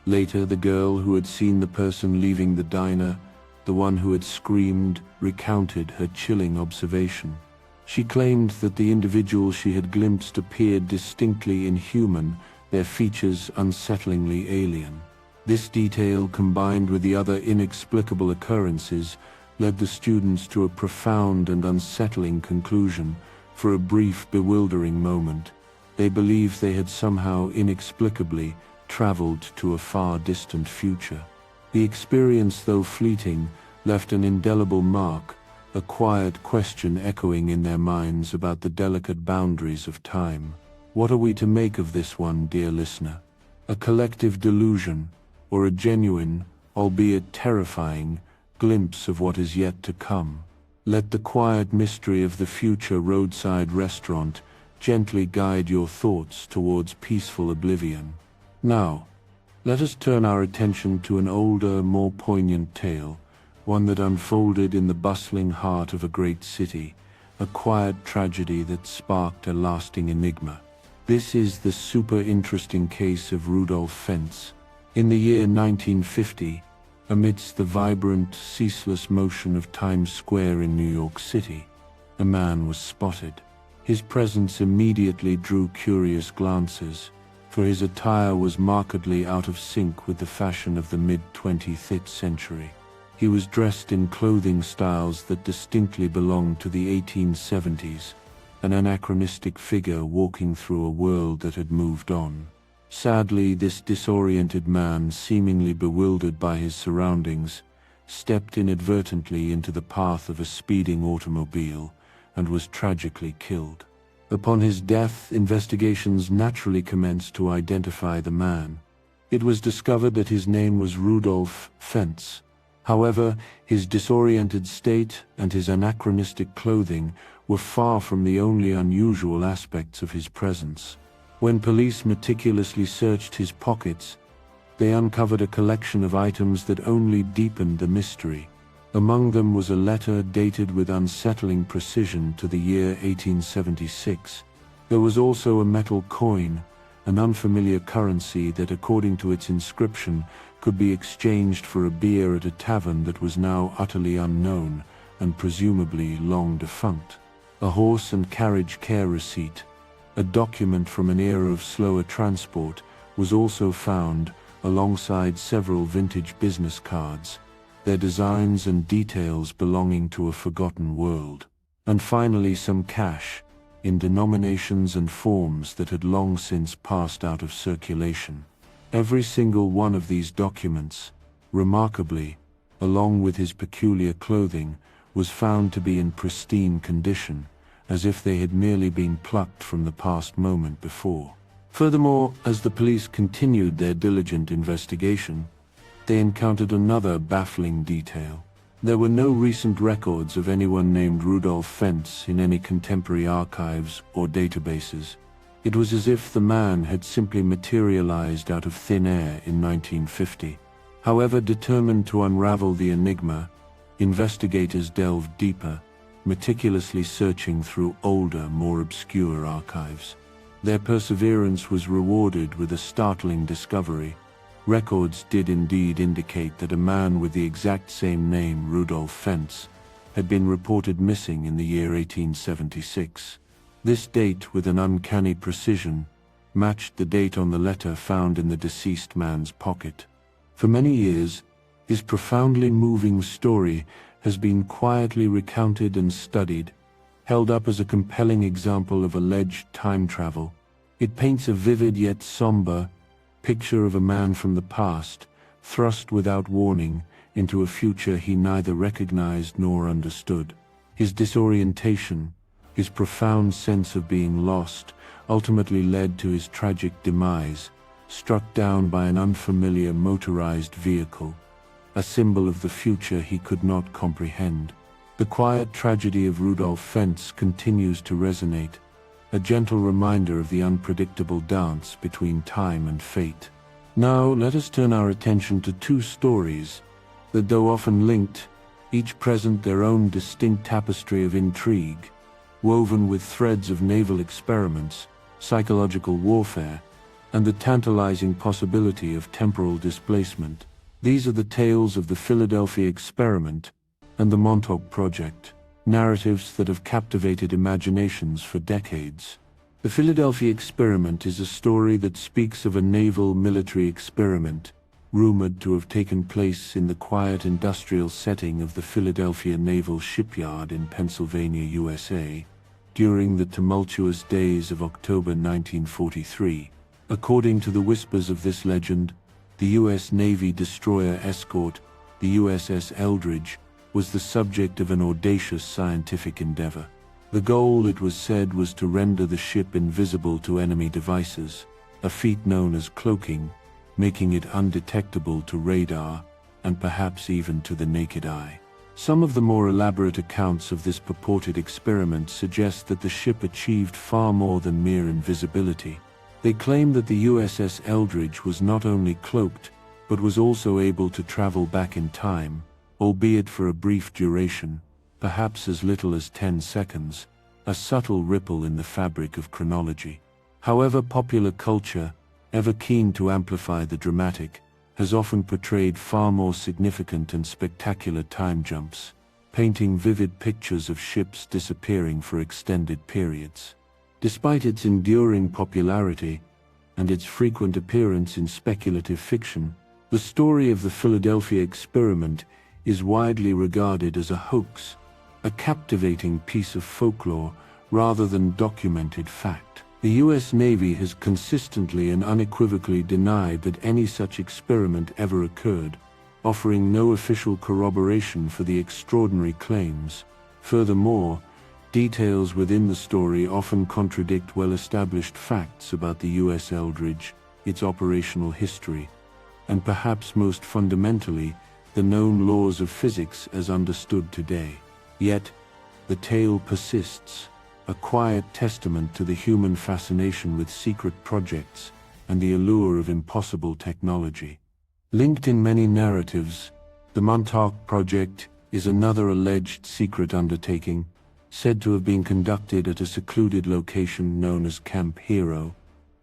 Later, the girl who had seen the person leaving the diner, the one who had screamed, recounted her chilling observation. She claimed that the individual she had glimpsed appeared distinctly inhuman, their features unsettlingly alien. This detail, combined with the other inexplicable occurrences, led the students to a profound and unsettling conclusion. For a brief, bewildering moment, they believed they had somehow inexplicably traveled to a far distant future. The experience, though fleeting, left an indelible mark, a quiet question echoing in their minds about the delicate boundaries of time. What are we to make of this one, dear listener? A collective delusion, or a genuine, albeit terrifying, glimpse of what is yet to come? Let the quiet mystery of the future roadside restaurant gently guide your thoughts towards peaceful oblivion. Now, let us turn our attention to an older, more poignant tale, one that unfolded in the bustling heart of a great city, a quiet tragedy that sparked a lasting enigma. This is the super interesting case of Rudolf Fentz. In the year 1950, amidst the vibrant, ceaseless motion of Times Square in New York City, a man was spotted. His presence immediately drew curious glances, for his attire was markedly out of sync with the fashion of the mid-20th century. He was dressed in clothing styles that distinctly belonged to the 1870s, an anachronistic figure walking through a world that had moved on. Sadly, this disoriented man, seemingly bewildered by his surroundings, stepped inadvertently into the path of a speeding automobile and was tragically killed. Upon his death, investigations naturally commenced to identify the man. It was discovered that his name was Rudolf Fentz. However, his disoriented state and his anachronistic clothing were far from the only unusual aspects of his presence. When police meticulously searched his pockets, they uncovered a collection of items that only deepened the mystery. Among them was a letter dated with unsettling precision to the year 1876. There was also a metal coin, an unfamiliar currency that, according to its inscription, could be exchanged for a beer at a tavern that was now utterly unknown and presumably long defunct. A horse and carriage care receipt, a document from an era of slower transport, was also found, alongside several vintage business cards, their designs and details belonging to a forgotten world. And finally, some cash, in denominations and forms that had long since passed out of circulation. Every single one of these documents, remarkably, along with his peculiar clothing, was found to be in pristine condition, as if they had merely been plucked from the past moment before. Furthermore, as the police continued their diligent investigation, they encountered another baffling detail. There were no recent records of anyone named Rudolf Fentz in any contemporary archives or databases. It was as if the man had simply materialized out of thin air in 1950. However, determined to unravel the enigma, investigators delved deeper, meticulously searching through older, more obscure archives. Their perseverance was rewarded with a startling discovery. Records did indeed indicate that a man with the exact same name, Rudolf Fentz, had been reported missing in the year 1876. This date, with an uncanny precision, matched the date on the letter found in the deceased man's pocket. For many years, his profoundly moving story has been quietly recounted and studied, held up as a compelling example of alleged time travel. It paints a vivid yet somber picture of a man from the past, thrust without warning into a future he neither recognized nor understood. His disorientation, his profound sense of being lost, ultimately led to his tragic demise, struck down by an unfamiliar motorized vehicle, a symbol of the future he could not comprehend. The quiet tragedy of Rudolf Fentz continues to resonate, a gentle reminder of the unpredictable dance between time and fate. Now let us turn our attention to two stories that, though often linked, each present their own distinct tapestry of intrigue, woven with threads of naval experiments, psychological warfare, and the tantalizing possibility of temporal displacement. These are the tales of the Philadelphia Experiment and the Montauk Project, narratives that have captivated imaginations for decades. The Philadelphia Experiment is a story that speaks of a naval military experiment rumored to have taken place in the quiet industrial setting of the Philadelphia Naval Shipyard in Pennsylvania, USA, during the tumultuous days of October 1943. According to the whispers of this legend, the U.S. Navy destroyer escort, the USS Eldridge, was the subject of an audacious scientific endeavor. The goal, it was said, was to render the ship invisible to enemy devices, a feat known as cloaking, making it undetectable to radar and perhaps even to the naked eye. Some of the more elaborate accounts of this purported experiment suggest that the ship achieved far more than mere invisibility. They claim that the USS Eldridge was not only cloaked, but was also able to travel back in time, albeit for a brief duration, perhaps as little as 10 seconds, a subtle ripple in the fabric of chronology. However, popular culture, ever keen to amplify the dramatic, has often portrayed far more significant and spectacular time jumps, painting vivid pictures of ships disappearing for extended periods. Despite its enduring popularity and its frequent appearance in speculative fiction, the story of the Philadelphia Experiment is widely regarded as a hoax, a captivating piece of folklore rather than documented fact. The U.S. Navy has consistently and unequivocally denied that any such experiment ever occurred, offering no official corroboration for the extraordinary claims. Furthermore, details within the story often contradict well-established facts about the U.S. Eldridge, its operational history, and perhaps most fundamentally, the known laws of physics as understood today. Yet, the tale persists, a quiet testament to the human fascination with secret projects and the allure of impossible technology. Linked in many narratives, the Montauk Project is another alleged secret undertaking, said to have been conducted at a secluded location known as Camp Hero,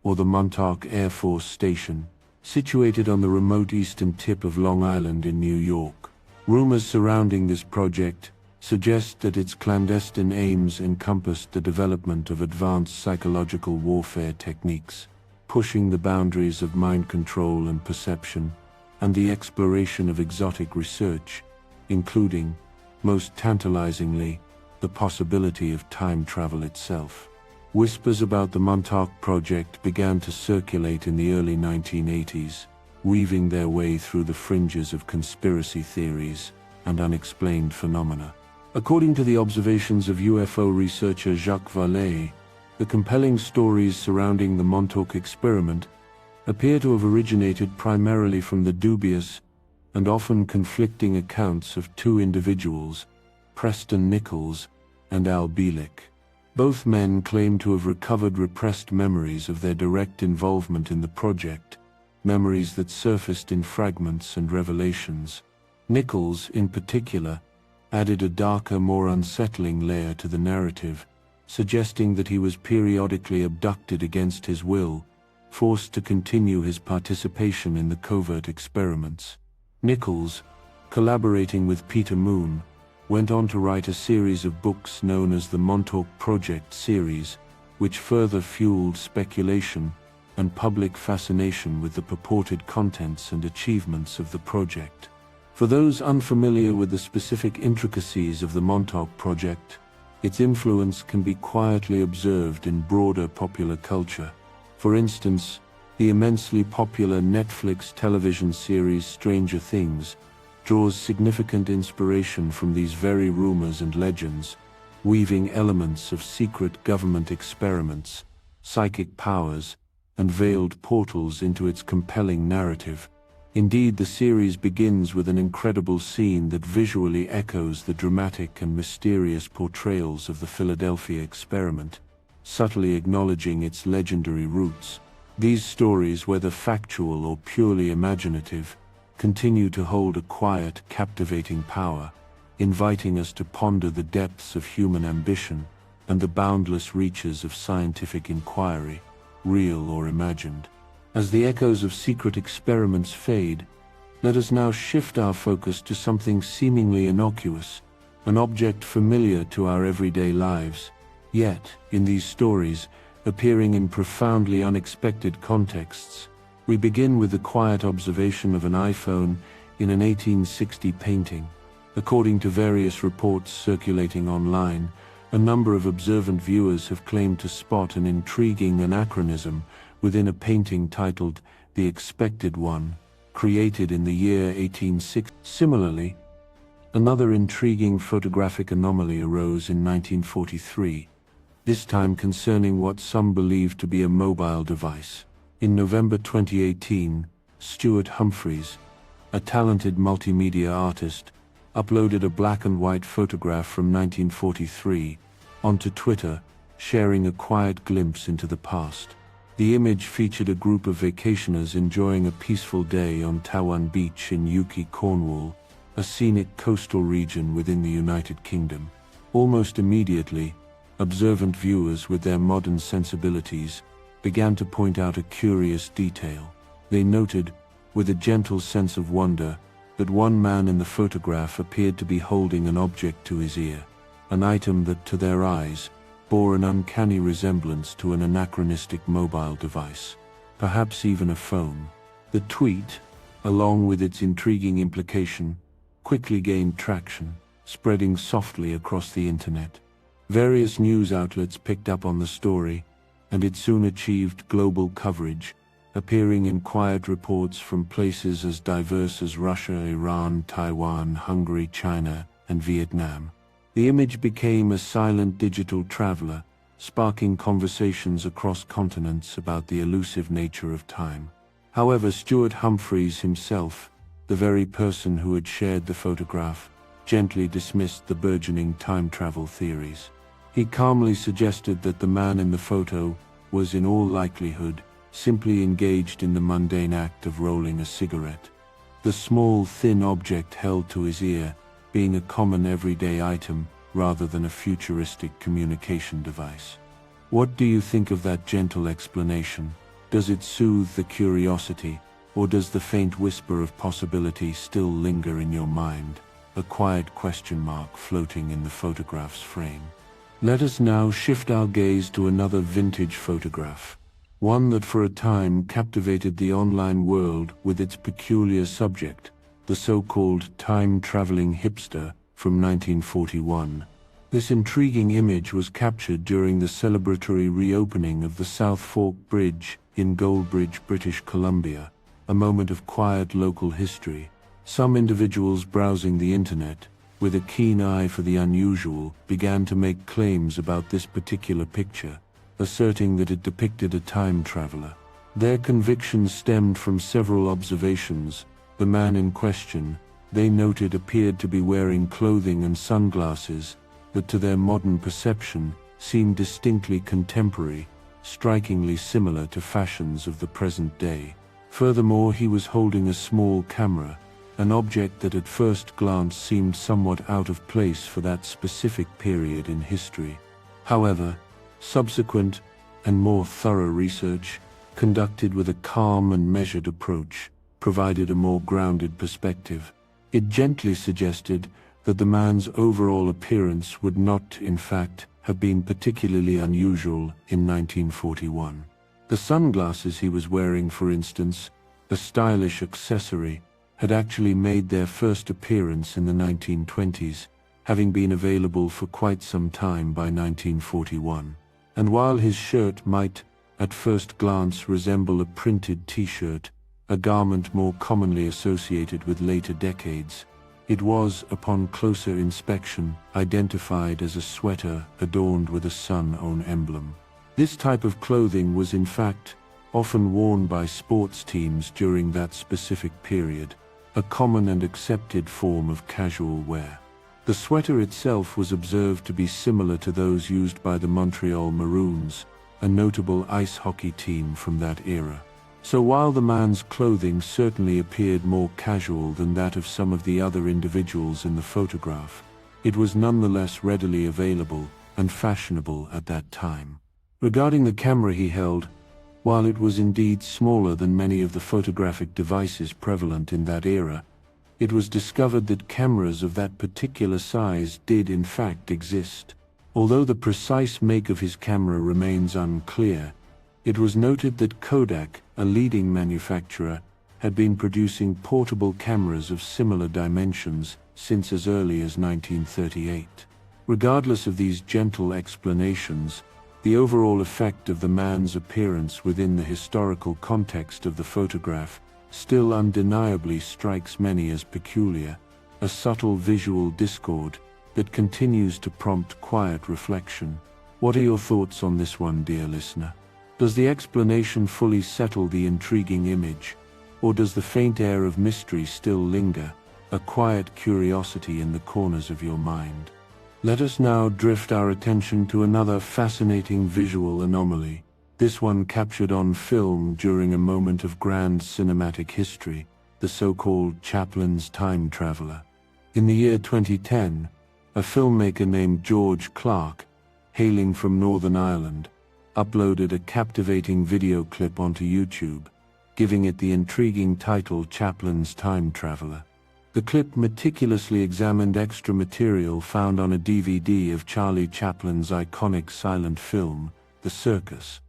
or the Montauk Air Force Station, situated on the remote eastern tip of Long Island in New York. Rumors surrounding this project suggest that its clandestine aims encompassed the development of advanced psychological warfare techniques, pushing the boundaries of mind control and perception, and the exploration of exotic research, including, most tantalizingly, the possibility of time travel itself. Whispers about the Montauk Project began to circulate in the early 1980s, weaving their way through the fringes of conspiracy theories and unexplained phenomena. According to the observations of UFO researcher Jacques Vallée, the compelling stories surrounding the Montauk Experiment appear to have originated primarily from the dubious and often conflicting accounts of two individuals, Preston Nichols and Al Bielek. Both men claim to have recovered repressed memories of their direct involvement in the project, memories that surfaced in fragments and revelations. Nichols, in particular, added a darker, more unsettling layer to the narrative, suggesting that he was periodically abducted against his will, forced to continue his participation in the covert experiments. Nichols, collaborating with Peter Moon, went on to write a series of books known as the Montauk Project series, which further fueled speculation and public fascination with the purported contents and achievements of the project. For those unfamiliar with the specific intricacies of the Montauk Project, its influence can be quietly observed in broader popular culture. For instance, the immensely popular Netflix television series Stranger Things draws significant inspiration from these very rumors and legends, weaving elements of secret government experiments, psychic powers, and veiled portals into its compelling narrative. Indeed, the series begins with an incredible scene that visually echoes the dramatic and mysterious portrayals of the Philadelphia experiment, subtly acknowledging its legendary roots. These stories, whether factual or purely imaginative, continue to hold a quiet, captivating power, inviting us to ponder the depths of human ambition and the boundless reaches of scientific inquiry, real or imagined. As the echoes of secret experiments fade, let us now shift our focus to something seemingly innocuous, an object familiar to our everyday lives, yet, in these stories, appearing in profoundly unexpected contexts. We begin with the quiet observation of an iPhone in an 1860 painting. According to various reports circulating online, a number of observant viewers have claimed to spot an intriguing anachronism within a painting titled The Expected One, created in the year 1860. Similarly, another intriguing photographic anomaly arose in 1943, this time concerning what some believe to be a mobile device. In November 2018, Stuart Humphreys, a talented multimedia artist, uploaded a black and white photograph from 1943 onto Twitter, sharing a quiet glimpse into the past. The image featured a group of vacationers enjoying a peaceful day on Tawan Beach in Yuki, Cornwall, a scenic coastal region within the United Kingdom. Almost immediately, observant viewers with their modern sensibilities began to point out a curious detail. They noted, with a gentle sense of wonder, that one man in the photograph appeared to be holding an object to his ear, an item that, to their eyes, bore an uncanny resemblance to an anachronistic mobile device, perhaps even a phone. The tweet, along with its intriguing implication, quickly gained traction, spreading softly across the internet. Various news outlets picked up on the story, and it soon achieved global coverage, appearing in quiet reports from places as diverse as Russia, Iran, Taiwan, Hungary, China, and Vietnam. The image became a silent digital traveler, sparking conversations across continents about the elusive nature of time. However, Stuart Humphreys himself, the very person who had shared the photograph, gently dismissed the burgeoning time travel theories. He calmly suggested that the man in the photo was in all likelihood simply engaged in the mundane act of rolling a cigarette, the small, thin object held to his ear being a common everyday item rather than a futuristic communication device. What do you think of that gentle explanation? Does it soothe the curiosity, or does the faint whisper of possibility still linger in your mind, a quiet question mark floating in the photograph's frame? Let us now shift our gaze to another vintage photograph, one that for a time captivated the online world with its peculiar subject, the so-called time-traveling hipster from 1941. This intriguing image was captured during the celebratory reopening of the South Fork Bridge in Goldbridge, British Columbia, a moment of quiet local history. Some individuals browsing the internet, with a keen eye for the unusual, began to make claims about this particular picture, asserting that it depicted a time traveler. Their convictions stemmed from several observations. The man in question, they noted, appeared to be wearing clothing and sunglasses that to their modern perception seemed distinctly contemporary, strikingly similar to fashions of the present day. Furthermore, he was holding a small camera, an object that at first glance seemed somewhat out of place for that specific period in history. However, subsequent and more thorough research, conducted with a calm and measured approach, provided a more grounded perspective. It gently suggested that the man's overall appearance would not, in fact, have been particularly unusual in 1941. The sunglasses he was wearing, for instance, a stylish accessory, had actually made their first appearance in the 1920s, having been available for quite some time by 1941. And while his shirt might, at first glance, resemble a printed t-shirt, a garment more commonly associated with later decades, it was, upon closer inspection, identified as a sweater adorned with a sun-own emblem. This type of clothing was, in fact, often worn by sports teams during that specific period, a common and accepted form of casual wear. The sweater itself was observed to be similar to those used by the Montreal Maroons, a notable ice hockey team from that era. So while the man's clothing certainly appeared more casual than that of some of the other individuals in the photograph, it was nonetheless readily available and fashionable at that time. Regarding the camera he held, while it was indeed smaller than many of the photographic devices prevalent in that era, it was discovered that cameras of that particular size did in fact exist. Although the precise make of his camera remains unclear, it was noted that Kodak, a leading manufacturer, had been producing portable cameras of similar dimensions since as early as 1938. Regardless of these gentle explanations, the overall effect of the man's appearance within the historical context of the photograph still undeniably strikes many as peculiar, a subtle visual discord that continues to prompt quiet reflection. What are your thoughts on this one, dear listener? Does the explanation fully settle the intriguing image, or does the faint air of mystery still linger, a quiet curiosity in the corners of your mind? Let us now drift our attention to another fascinating visual anomaly, this one captured on film during a moment of grand cinematic history, the so-called Chaplin's time traveler. In the year 2010, a filmmaker named George Clark, hailing from Northern Ireland, uploaded a captivating video clip onto YouTube, giving it the intriguing title Chaplin's Time Traveler. The clip meticulously examined extra material found on a DVD of Charlie Chaplin's iconic silent film, The Circus.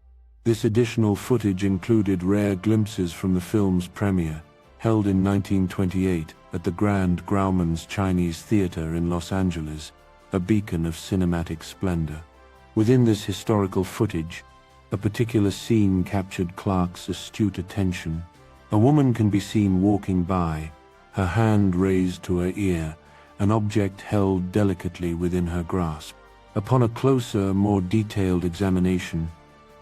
This additional footage included rare glimpses from the film's premiere, held in 1928 at the Grand Grauman's Chinese Theater in Los Angeles, a beacon of cinematic splendor. Within this historical footage, a particular scene captured Clark's astute attention. A woman can be seen walking by, her hand raised to her ear, an object held delicately within her grasp. Upon a closer, more detailed examination,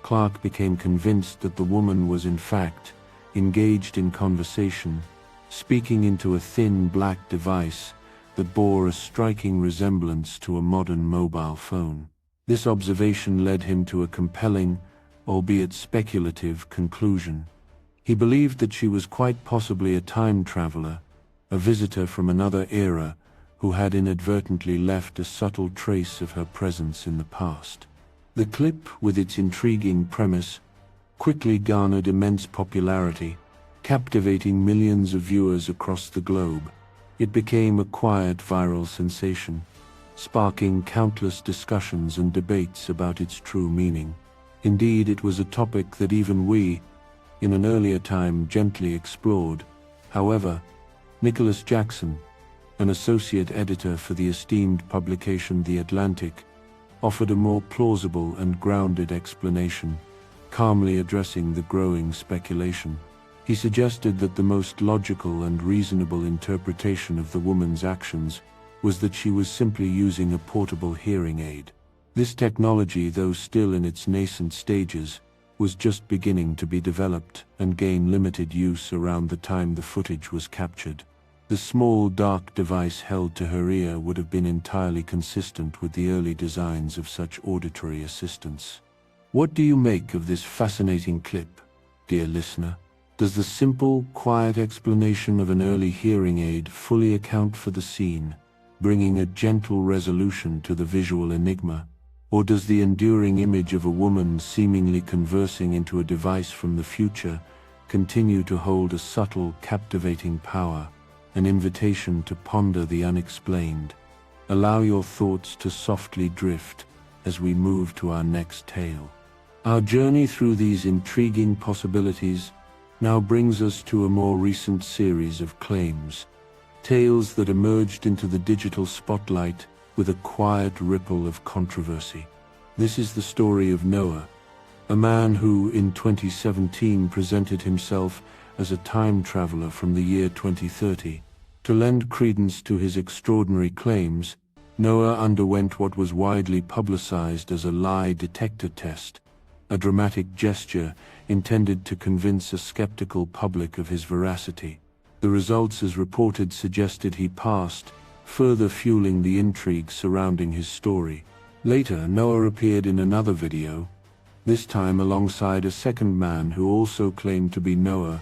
Clark became convinced that the woman was in fact engaged in conversation, speaking into a thin black device that bore a striking resemblance to a modern mobile phone. This observation led him to a compelling, albeit speculative, conclusion. He believed that she was quite possibly a time traveler, a visitor from another era who had inadvertently left a subtle trace of her presence in the past. The clip, with its intriguing premise, quickly garnered immense popularity, captivating millions of viewers across the globe. It became a quiet viral sensation, sparking countless discussions and debates about its true meaning. Indeed, it was a topic that even we, in an earlier time, gently explored. However, Nicholas Jackson, an associate editor for the esteemed publication The Atlantic, offered a more plausible and grounded explanation, calmly addressing the growing speculation. He suggested that the most logical and reasonable interpretation of the woman's actions was that she was simply using a portable hearing aid. This technology, though still in its nascent stages, was just beginning to be developed and gain limited use around the time the footage was captured. The small, dark device held to her ear would have been entirely consistent with the early designs of such auditory assistants. What do you make of this fascinating clip, dear listener? Does the simple, quiet explanation of an early hearing aid fully account for the scene, bringing a gentle resolution to the visual enigma? Or does the enduring image of a woman seemingly conversing into a device from the future continue to hold a subtle, captivating power, an invitation to ponder the unexplained? Allow your thoughts to softly drift as we move to our next tale. Our journey through these intriguing possibilities now brings us to a more recent series of claims, tales that emerged into the digital spotlight with a quiet ripple of controversy. This is the story of Noah, a man who in 2017 presented himself as a time traveler from the year 2030. To lend credence to his extraordinary claims, Noah underwent what was widely publicized as a lie detector test, a dramatic gesture intended to convince a skeptical public of his veracity. The results, as reported, suggested he passed, further fueling the intrigue surrounding his story. Later, Noah appeared in another video, this time alongside a second man who also claimed to be Noah,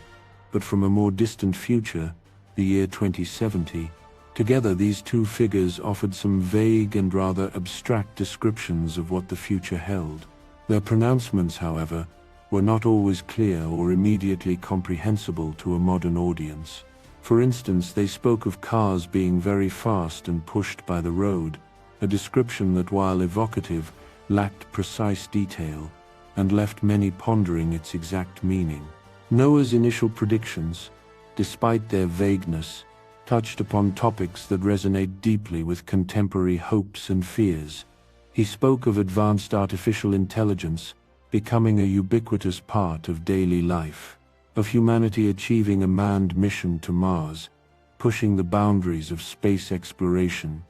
but from a more distant future, the year 2070. Together, these two figures offered some vague and rather abstract descriptions of what the future held. Their pronouncements, however, were not always clear or immediately comprehensible to a modern audience. For instance, they spoke of cars being very fast and pushed by the road, a description that, while evocative, lacked precise detail and left many pondering its exact meaning. Noah's initial predictions, despite their vagueness, touched upon topics that resonate deeply with contemporary hopes and fears. He spoke of advanced artificial intelligence becoming a ubiquitous part of daily life, of humanity achieving a manned mission to Mars, pushing the boundaries of space exploration,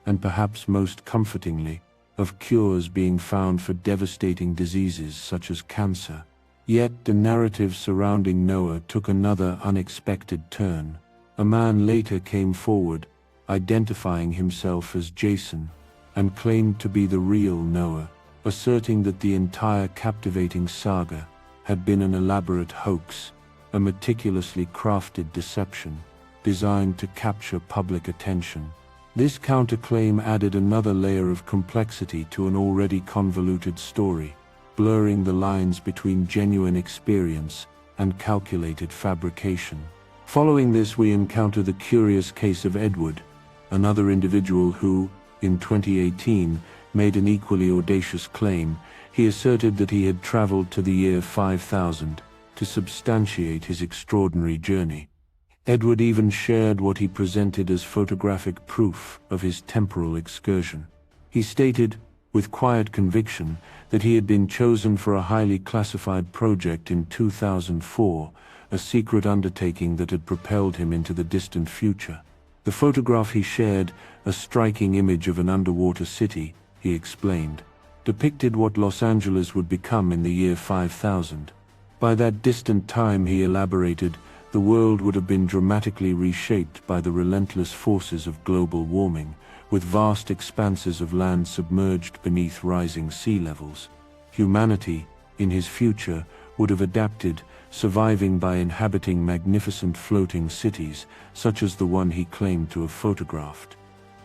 and perhaps most comfortingly, of cures being found for devastating diseases such as cancer. Yet the narrative surrounding Noah took another unexpected turn. A man later came forward, identifying himself as Jason, and claimed to be the real Noah, asserting that the entire captivating saga had been an elaborate hoax, a meticulously crafted deception, designed to capture public attention. This counterclaim added another layer of complexity to an already convoluted story, blurring the lines between genuine experience and calculated fabrication. Following this, we encounter the curious case of Edward, another individual who, in 2018, made an equally audacious claim. He asserted that he had traveled to the year 5000 to substantiate his extraordinary journey. Edward even shared what he presented as photographic proof of his temporal excursion. He stated, with quiet conviction, that he had been chosen for a highly classified project in 2004, a secret undertaking that had propelled him into the distant future. The photograph he shared, a striking image of an underwater city, he explained, depicted what Los Angeles would become in the year 5000. By that distant time, he elaborated, the world would have been dramatically reshaped by the relentless forces of global warming, with vast expanses of land submerged beneath rising sea levels. Humanity, in his future, would have adapted, surviving by inhabiting magnificent floating cities, such as the one he claimed to have photographed.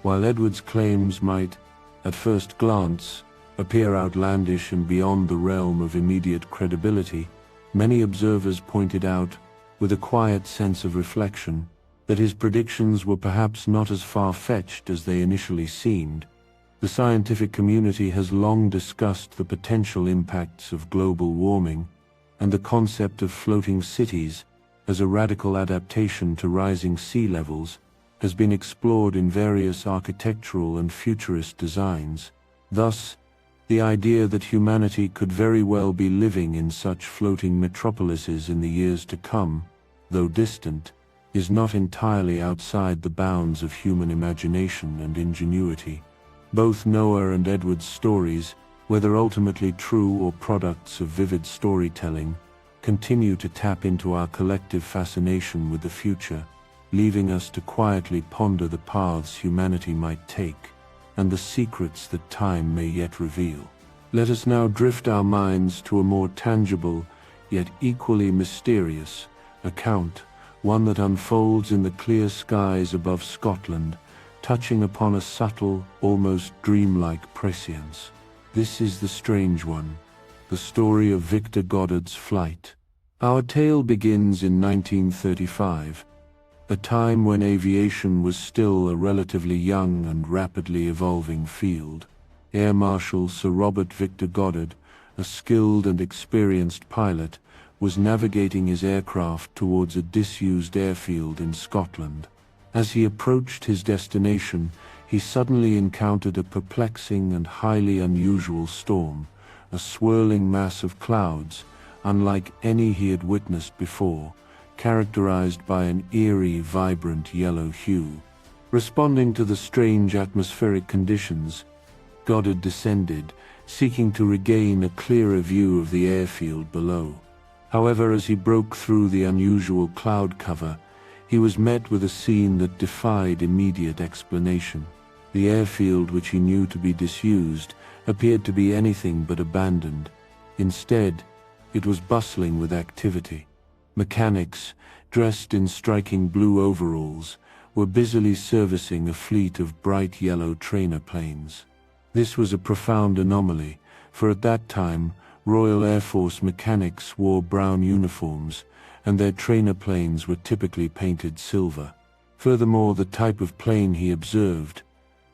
While Edward's claims might, at first glance, appear outlandish and beyond the realm of immediate credibility, many observers pointed out, with a quiet sense of reflection, that his predictions were perhaps not as far-fetched as they initially seemed. The scientific community has long discussed the potential impacts of global warming, and the concept of floating cities as a radical adaptation to rising sea levels has been explored in various architectural and futurist designs. Thus, the idea that humanity could very well be living in such floating metropolises in the years to come, though distant, is not entirely outside the bounds of human imagination and ingenuity. Both Noah and Edward's stories, whether ultimately true or products of vivid storytelling, continue to tap into our collective fascination with the future, leaving us to quietly ponder the paths humanity might take, and the secrets that time may yet reveal. Let us now drift our minds to a more tangible, yet equally mysterious, account, one that unfolds in the clear skies above Scotland, touching upon a subtle, almost dreamlike prescience. This is the strange one, the story of Victor Goddard's flight. Our tale begins in 1935, a time when aviation was still a relatively young and rapidly evolving field. Air Marshal Sir Robert Victor Goddard, a skilled and experienced pilot, was navigating his aircraft towards a disused airfield in Scotland. As he approached his destination, he suddenly encountered a perplexing and highly unusual storm, a swirling mass of clouds, unlike any he had witnessed before, characterized by an eerie, vibrant yellow hue. Responding to the strange atmospheric conditions, Goddard descended, seeking to regain a clearer view of the airfield below. However, as he broke through the unusual cloud cover, he was met with a scene that defied immediate explanation. The airfield, which he knew to be disused, appeared to be anything but abandoned. Instead, it was bustling with activity. Mechanics, dressed in striking blue overalls, were busily servicing a fleet of bright yellow trainer planes. This was a profound anomaly, for at that time, Royal Air Force mechanics wore brown uniforms, and their trainer planes were typically painted silver. Furthermore, the type of plane he observed,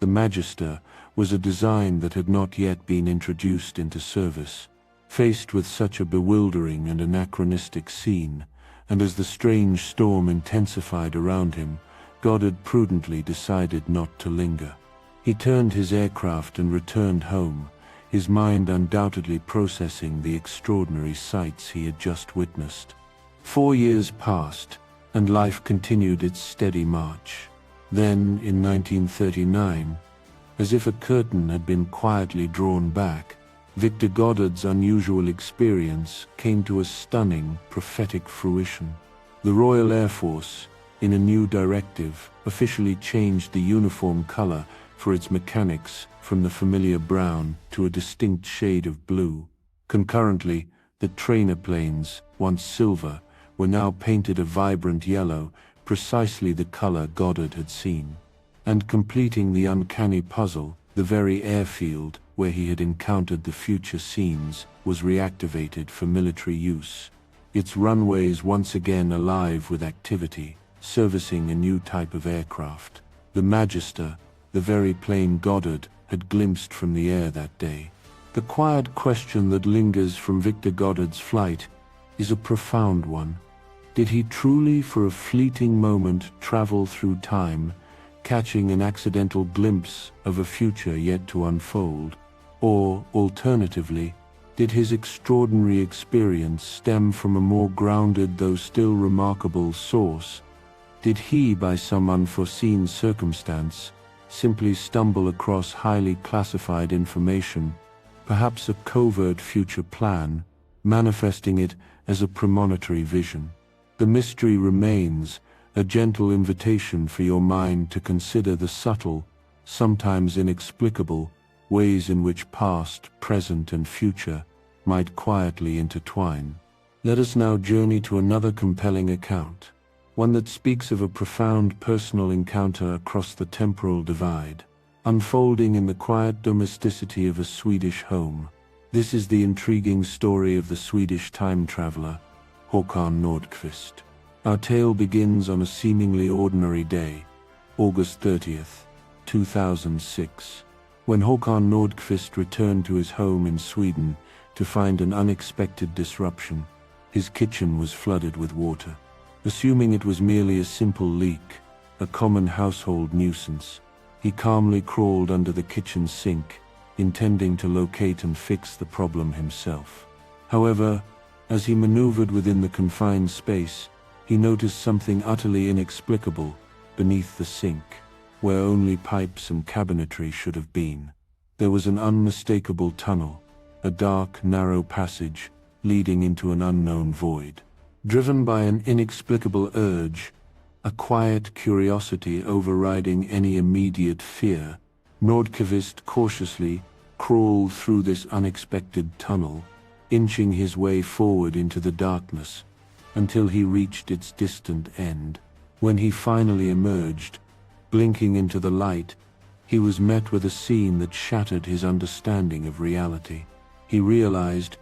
the Magister, was a design that had not yet been introduced into service. Faced with such a bewildering and anachronistic scene, and as the strange storm intensified around him, Goddard prudently decided not to linger. He turned his aircraft and returned home, his mind undoubtedly processing the extraordinary sights he had just witnessed. 4 years passed, and life continued its steady march. Then, in 1939, as if a curtain had been quietly drawn back, Victor Goddard's unusual experience came to a stunning, prophetic fruition. The Royal Air Force, in a new directive, officially changed the uniform color for its mechanics from the familiar brown to a distinct shade of blue. Concurrently, the trainer planes, once silver, were now painted a vibrant yellow, precisely the color Goddard had seen. And completing the uncanny puzzle, the very airfield where he had encountered the future scenes was reactivated for military use, its runways once again alive with activity, servicing a new type of aircraft. The Magister, the very plane Goddard had glimpsed from the air that day. The quiet question that lingers from Victor Goddard's flight is a profound one. Did he truly, for a fleeting moment, travel through time, catching an accidental glimpse of a future yet to unfold? Or, alternatively, did his extraordinary experience stem from a more grounded though still remarkable source? Did he, by some unforeseen circumstance, simply stumble across highly classified information, perhaps a covert future plan, manifesting it as a premonitory vision? The mystery remains, a gentle invitation for your mind to consider the subtle, sometimes inexplicable, ways in which past, present, and future might quietly intertwine. Let us now journey to another compelling account, one that speaks of a profound personal encounter across the temporal divide, unfolding in the quiet domesticity of a Swedish home. This is the intriguing story of the Swedish time traveler, Håkan Nordqvist. Our tale begins on a seemingly ordinary day, August 30th, 2006, when Håkan Nordqvist returned to his home in Sweden to find an unexpected disruption. His kitchen was flooded with water. Assuming it was merely a simple leak, a common household nuisance, he calmly crawled under the kitchen sink, intending to locate and fix the problem himself. However, as he maneuvered within the confined space, he noticed something utterly inexplicable beneath the sink, where only pipes and cabinetry should have been. There was an unmistakable tunnel, a dark, narrow passage leading into an unknown void. Driven by an inexplicable urge, a quiet curiosity overriding any immediate fear, Nordqvist cautiously crawled through this unexpected tunnel, inching his way forward into the darkness, until he reached its distant end. When he finally emerged, blinking into the light, he was met with a scene that shattered his understanding of reality. He realized,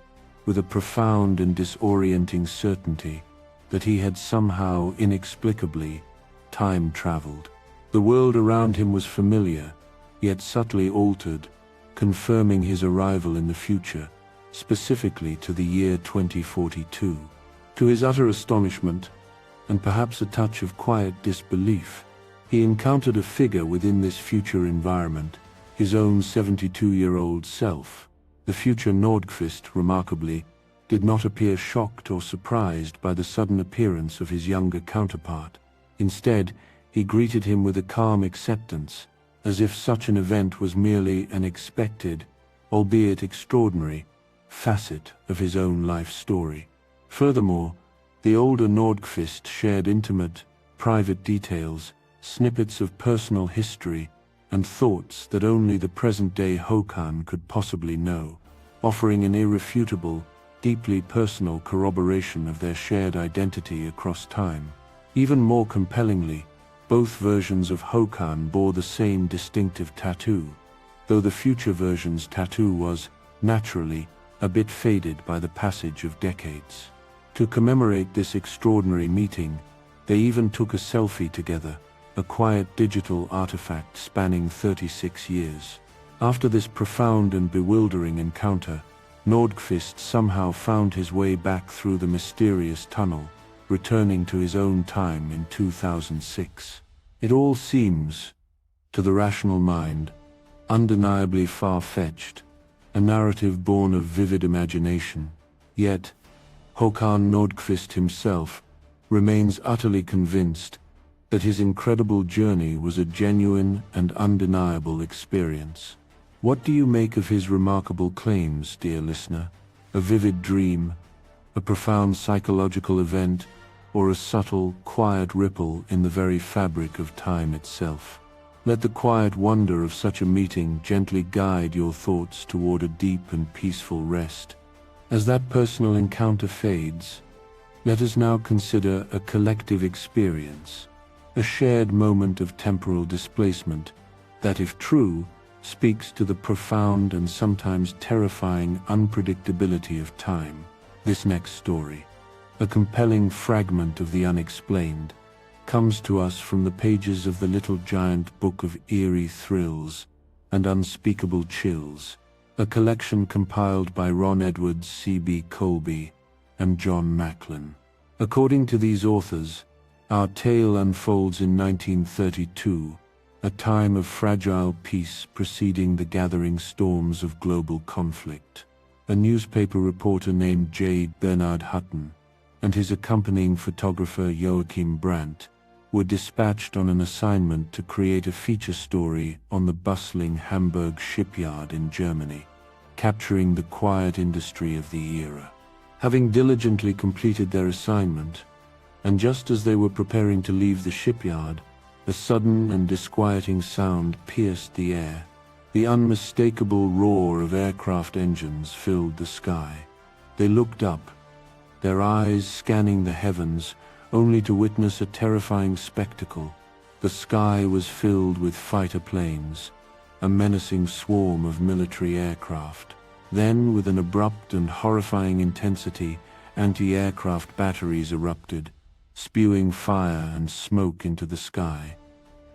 with a profound and disorienting certainty, that he had somehow inexplicably time-traveled. The world around him was familiar, yet subtly altered, confirming his arrival in the future, specifically to the year 2042. To his utter astonishment, and perhaps a touch of quiet disbelief, he encountered a figure within this future environment, his own 72-year-old self. The future Nordqvist, remarkably, did not appear shocked or surprised by the sudden appearance of his younger counterpart. Instead, he greeted him with a calm acceptance, as if such an event was merely an expected, albeit extraordinary, facet of his own life story. Furthermore, the older Nordqvist shared intimate, private details, snippets of personal history, and thoughts that only the present-day Håkan could possibly know, offering an irrefutable, deeply personal corroboration of their shared identity across time. Even more compellingly, both versions of Håkan bore the same distinctive tattoo, though the future version's tattoo was, naturally, a bit faded by the passage of decades. To commemorate this extraordinary meeting, they even took a selfie together, a quiet digital artifact spanning 36 years. After this profound and bewildering encounter, Nordqvist somehow found his way back through the mysterious tunnel, returning to his own time in 2006. It all seems, to the rational mind, undeniably far-fetched, a narrative born of vivid imagination. Yet, Håkan Nordqvist himself remains utterly convinced that his incredible journey was a genuine and undeniable experience. What do you make of his remarkable claims, dear listener? A vivid dream, a profound psychological event, or a subtle, quiet ripple in the very fabric of time itself? Let the quiet wonder of such a meeting gently guide your thoughts toward a deep and peaceful rest. As that personal encounter fades, let us now consider a collective experience, a shared moment of temporal displacement that, if true, speaks to the profound and sometimes terrifying unpredictability of time. This next story, a compelling fragment of the unexplained, comes to us from the pages of the Little Giant Book of Eerie Thrills and Unspeakable Chills, a collection compiled by Ron Edwards, C.B. Colby, and John Macklin. According to these authors, our tale unfolds in 1932, a time of fragile peace preceding the gathering storms of global conflict. A newspaper reporter named J. Bernard Hutton and his accompanying photographer Joachim Brandt were dispatched on an assignment to create a feature story on the bustling Hamburg shipyard in Germany, capturing the quiet industry of the era. Having diligently completed their assignment, and just as they were preparing to leave the shipyard, a sudden and disquieting sound pierced the air. The unmistakable roar of aircraft engines filled the sky. They looked up, their eyes scanning the heavens, only to witness a terrifying spectacle. The sky was filled with fighter planes, a menacing swarm of military aircraft. Then, with an abrupt and horrifying intensity, anti-aircraft batteries erupted, spewing fire and smoke into the sky,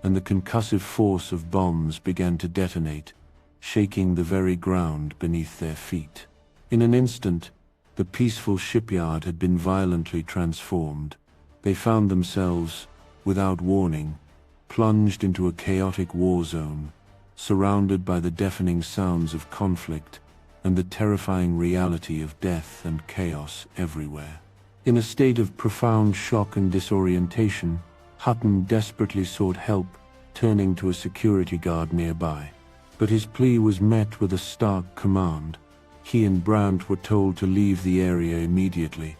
and the concussive force of bombs began to detonate, shaking the very ground beneath their feet. In an instant, the peaceful shipyard had been violently transformed. They found themselves, without warning, plunged into a chaotic war zone, surrounded by the deafening sounds of conflict and the terrifying reality of death and chaos everywhere. In a state of profound shock and disorientation, Hutton desperately sought help, turning to a security guard nearby. But his plea was met with a stark command. He and Brandt were told to leave the area immediately,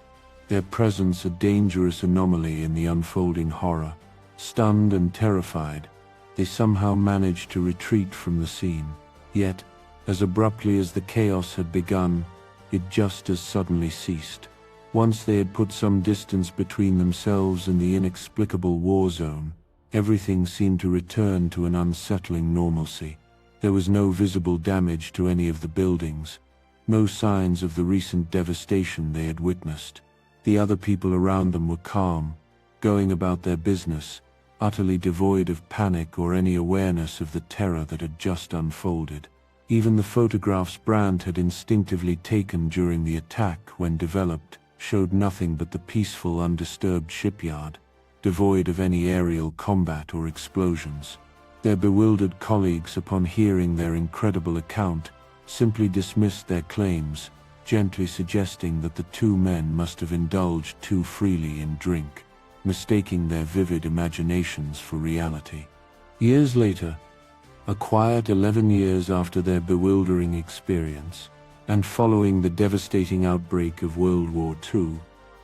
their presence a dangerous anomaly in the unfolding horror. Stunned and terrified, they somehow managed to retreat from the scene. Yet, as abruptly as the chaos had begun, it just as suddenly ceased. Once they had put some distance between themselves and the inexplicable war zone, everything seemed to return to an unsettling normalcy. There was no visible damage to any of the buildings, no signs of the recent devastation they had witnessed. The other people around them were calm, going about their business, utterly devoid of panic or any awareness of the terror that had just unfolded. Even the photographs Brandt had instinctively taken during the attack, when developed, showed nothing but the peaceful, undisturbed shipyard, devoid of any aerial combat or explosions. Their bewildered colleagues, upon hearing their incredible account, simply dismissed their claims, gently suggesting that the two men must have indulged too freely in drink, mistaking their vivid imaginations for reality. Years later, a quiet 11 years after their bewildering experience, and following the devastating outbreak of World War II,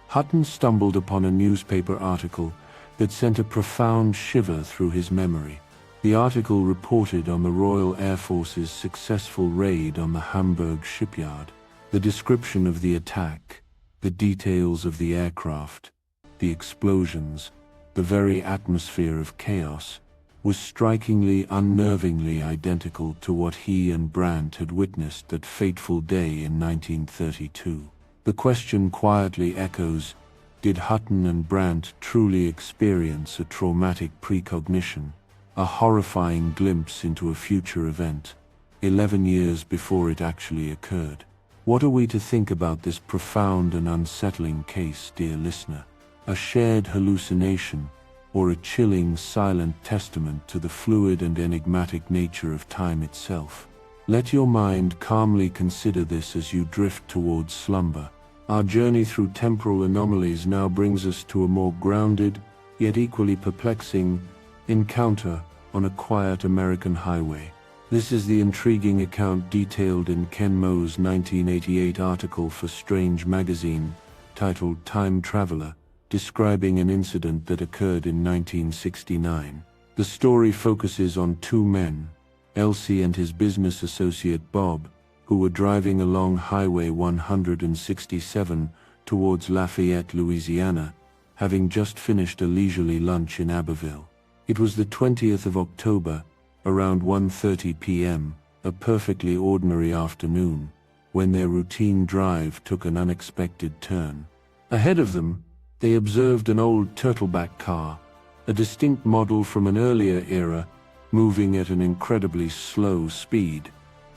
Hutton stumbled upon a newspaper article that sent a profound shiver through his memory. The article reported on the Royal Air Force's successful raid on the Hamburg shipyard. The description of the attack, the details of the aircraft, the explosions, the very atmosphere of chaos, was strikingly, unnervingly identical to what he and Brandt had witnessed that fateful day in 1932. The question quietly echoes, did Hutton and Brandt truly experience a traumatic precognition, a horrifying glimpse into a future event, 11 years before it actually occurred? What are we to think about this profound and unsettling case, dear listener? A shared hallucination, or a chilling, silent testament to the fluid and enigmatic nature of time itself? Let your mind calmly consider this as you drift towards slumber. Our journey through temporal anomalies now brings us to a more grounded, yet equally perplexing, encounter on a quiet American highway. This is the intriguing account detailed in Ken Mo's 1988 article for Strange magazine, titled Time Traveler, describing an incident that occurred in 1969. The story focuses on two men, Elsie and his business associate Bob, who were driving along Highway 167 towards Lafayette, Louisiana, having just finished a leisurely lunch in Abbeville. It was the 20th of October, around 1:30 p.m., a perfectly ordinary afternoon, when their routine drive took an unexpected turn. Ahead of them, they observed an old turtleback car, a distinct model from an earlier era, moving at an incredibly slow speed.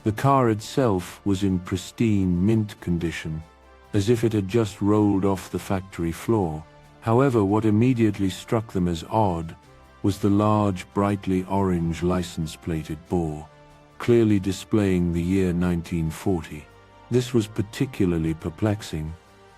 The car itself was in pristine mint condition, as if it had just rolled off the factory floor. However, what immediately struck them as odd was the large, brightly orange license-plated bore, clearly displaying the year 1940. This was particularly perplexing,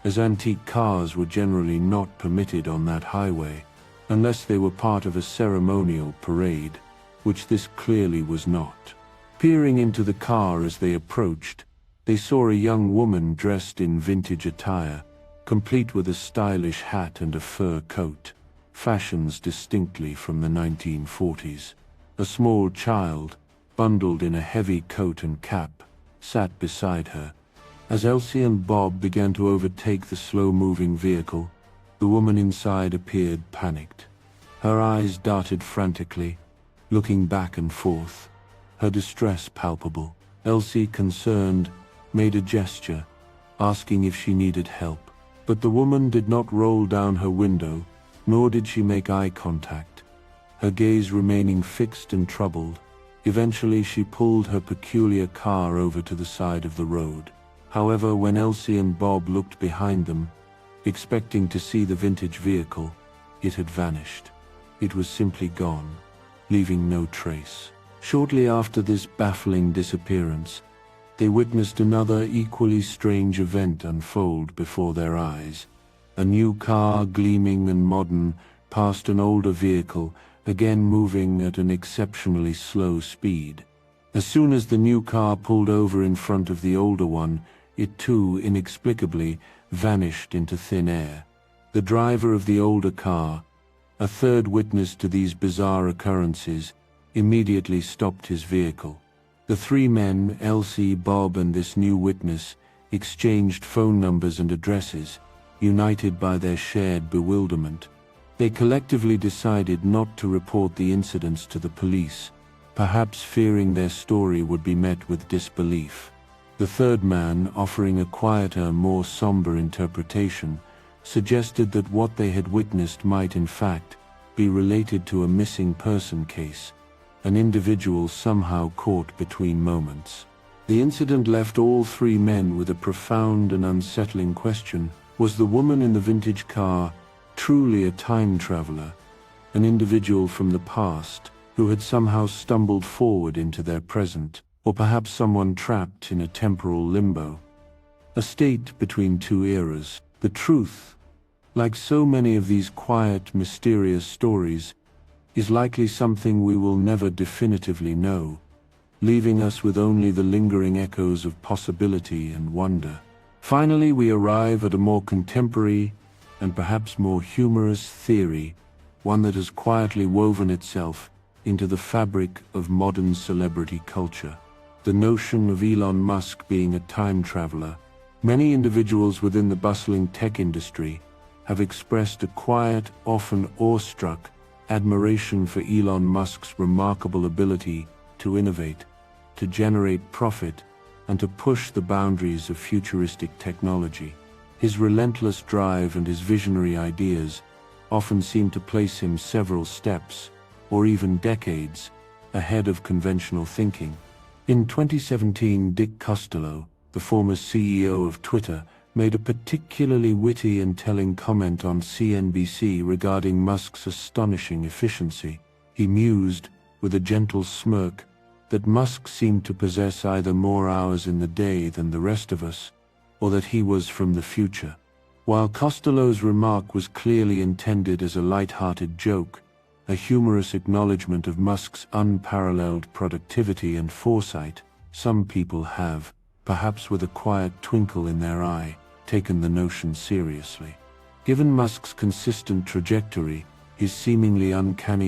as antique cars were generally not permitted on that highway, unless they were part of a ceremonial parade, which this clearly was not. Peering into the car as they approached, they saw a young woman dressed in vintage attire, complete with a stylish hat and a fur coat, fashions distinctly from the 1940s. A small child, bundled in a heavy coat and cap, sat beside her. As Elsie and Bob began to overtake the slow-moving vehicle, the woman inside appeared panicked. Her eyes darted frantically, looking back and forth, her distress palpable. Elsie, concerned, made a gesture, asking if she needed help. But the woman did not roll down her window, nor did she make eye contact, her gaze remaining fixed and troubled. Eventually she pulled her peculiar car over to the side of the road. However, when Elsie and Bob looked behind them, expecting to see the vintage vehicle, it had vanished. It was simply gone, leaving no trace. Shortly after this baffling disappearance, they witnessed another equally strange event unfold before their eyes. A new car, gleaming and modern, passed an older vehicle, again moving at an exceptionally slow speed. As soon as the new car pulled over in front of the older one, it too, inexplicably, vanished into thin air. The driver of the older car, a third witness to these bizarre occurrences, immediately stopped his vehicle. The three men, Elsie, Bob, and this new witness, exchanged phone numbers and addresses, united by their shared bewilderment. They collectively decided not to report the incidents to the police, perhaps fearing their story would be met with disbelief. The third man, offering a quieter, more somber interpretation, suggested that what they had witnessed might in fact be related to a missing person case, an individual somehow caught between moments. The incident left all three men with a profound and unsettling question. Was the woman in the vintage car truly a time traveler, an individual from the past who had somehow stumbled forward into their present, or perhaps someone trapped in a temporal limbo, a state between two eras? The truth, like so many of these quiet, mysterious stories, is likely something we will never definitively know, leaving us with only the lingering echoes of possibility and wonder. Finally, we arrive at a more contemporary and perhaps more humorous theory, one that has quietly woven itself into the fabric of modern celebrity culture. The notion of Elon Musk being a time traveler. Many individuals within the bustling tech industry have expressed a quiet, often awestruck, admiration for Elon Musk's remarkable ability to innovate, to generate profit, and to push the boundaries of futuristic technology. His relentless drive and his visionary ideas often seem to place him several steps, or even decades, ahead of conventional thinking. In 2017, Dick Costolo, the former CEO of Twitter, made a particularly witty and telling comment on CNBC regarding Musk's astonishing efficiency. He mused, with a gentle smirk, that Musk seemed to possess either more hours in the day than the rest of us, or that he was from the future. While Costolo's remark was clearly intended as a light-hearted joke, a humorous acknowledgement of Musk's unparalleled productivity and foresight, some people have, perhaps with a quiet twinkle in their eye, taken the notion seriously. Given Musk's consistent trajectory, his seemingly uncanny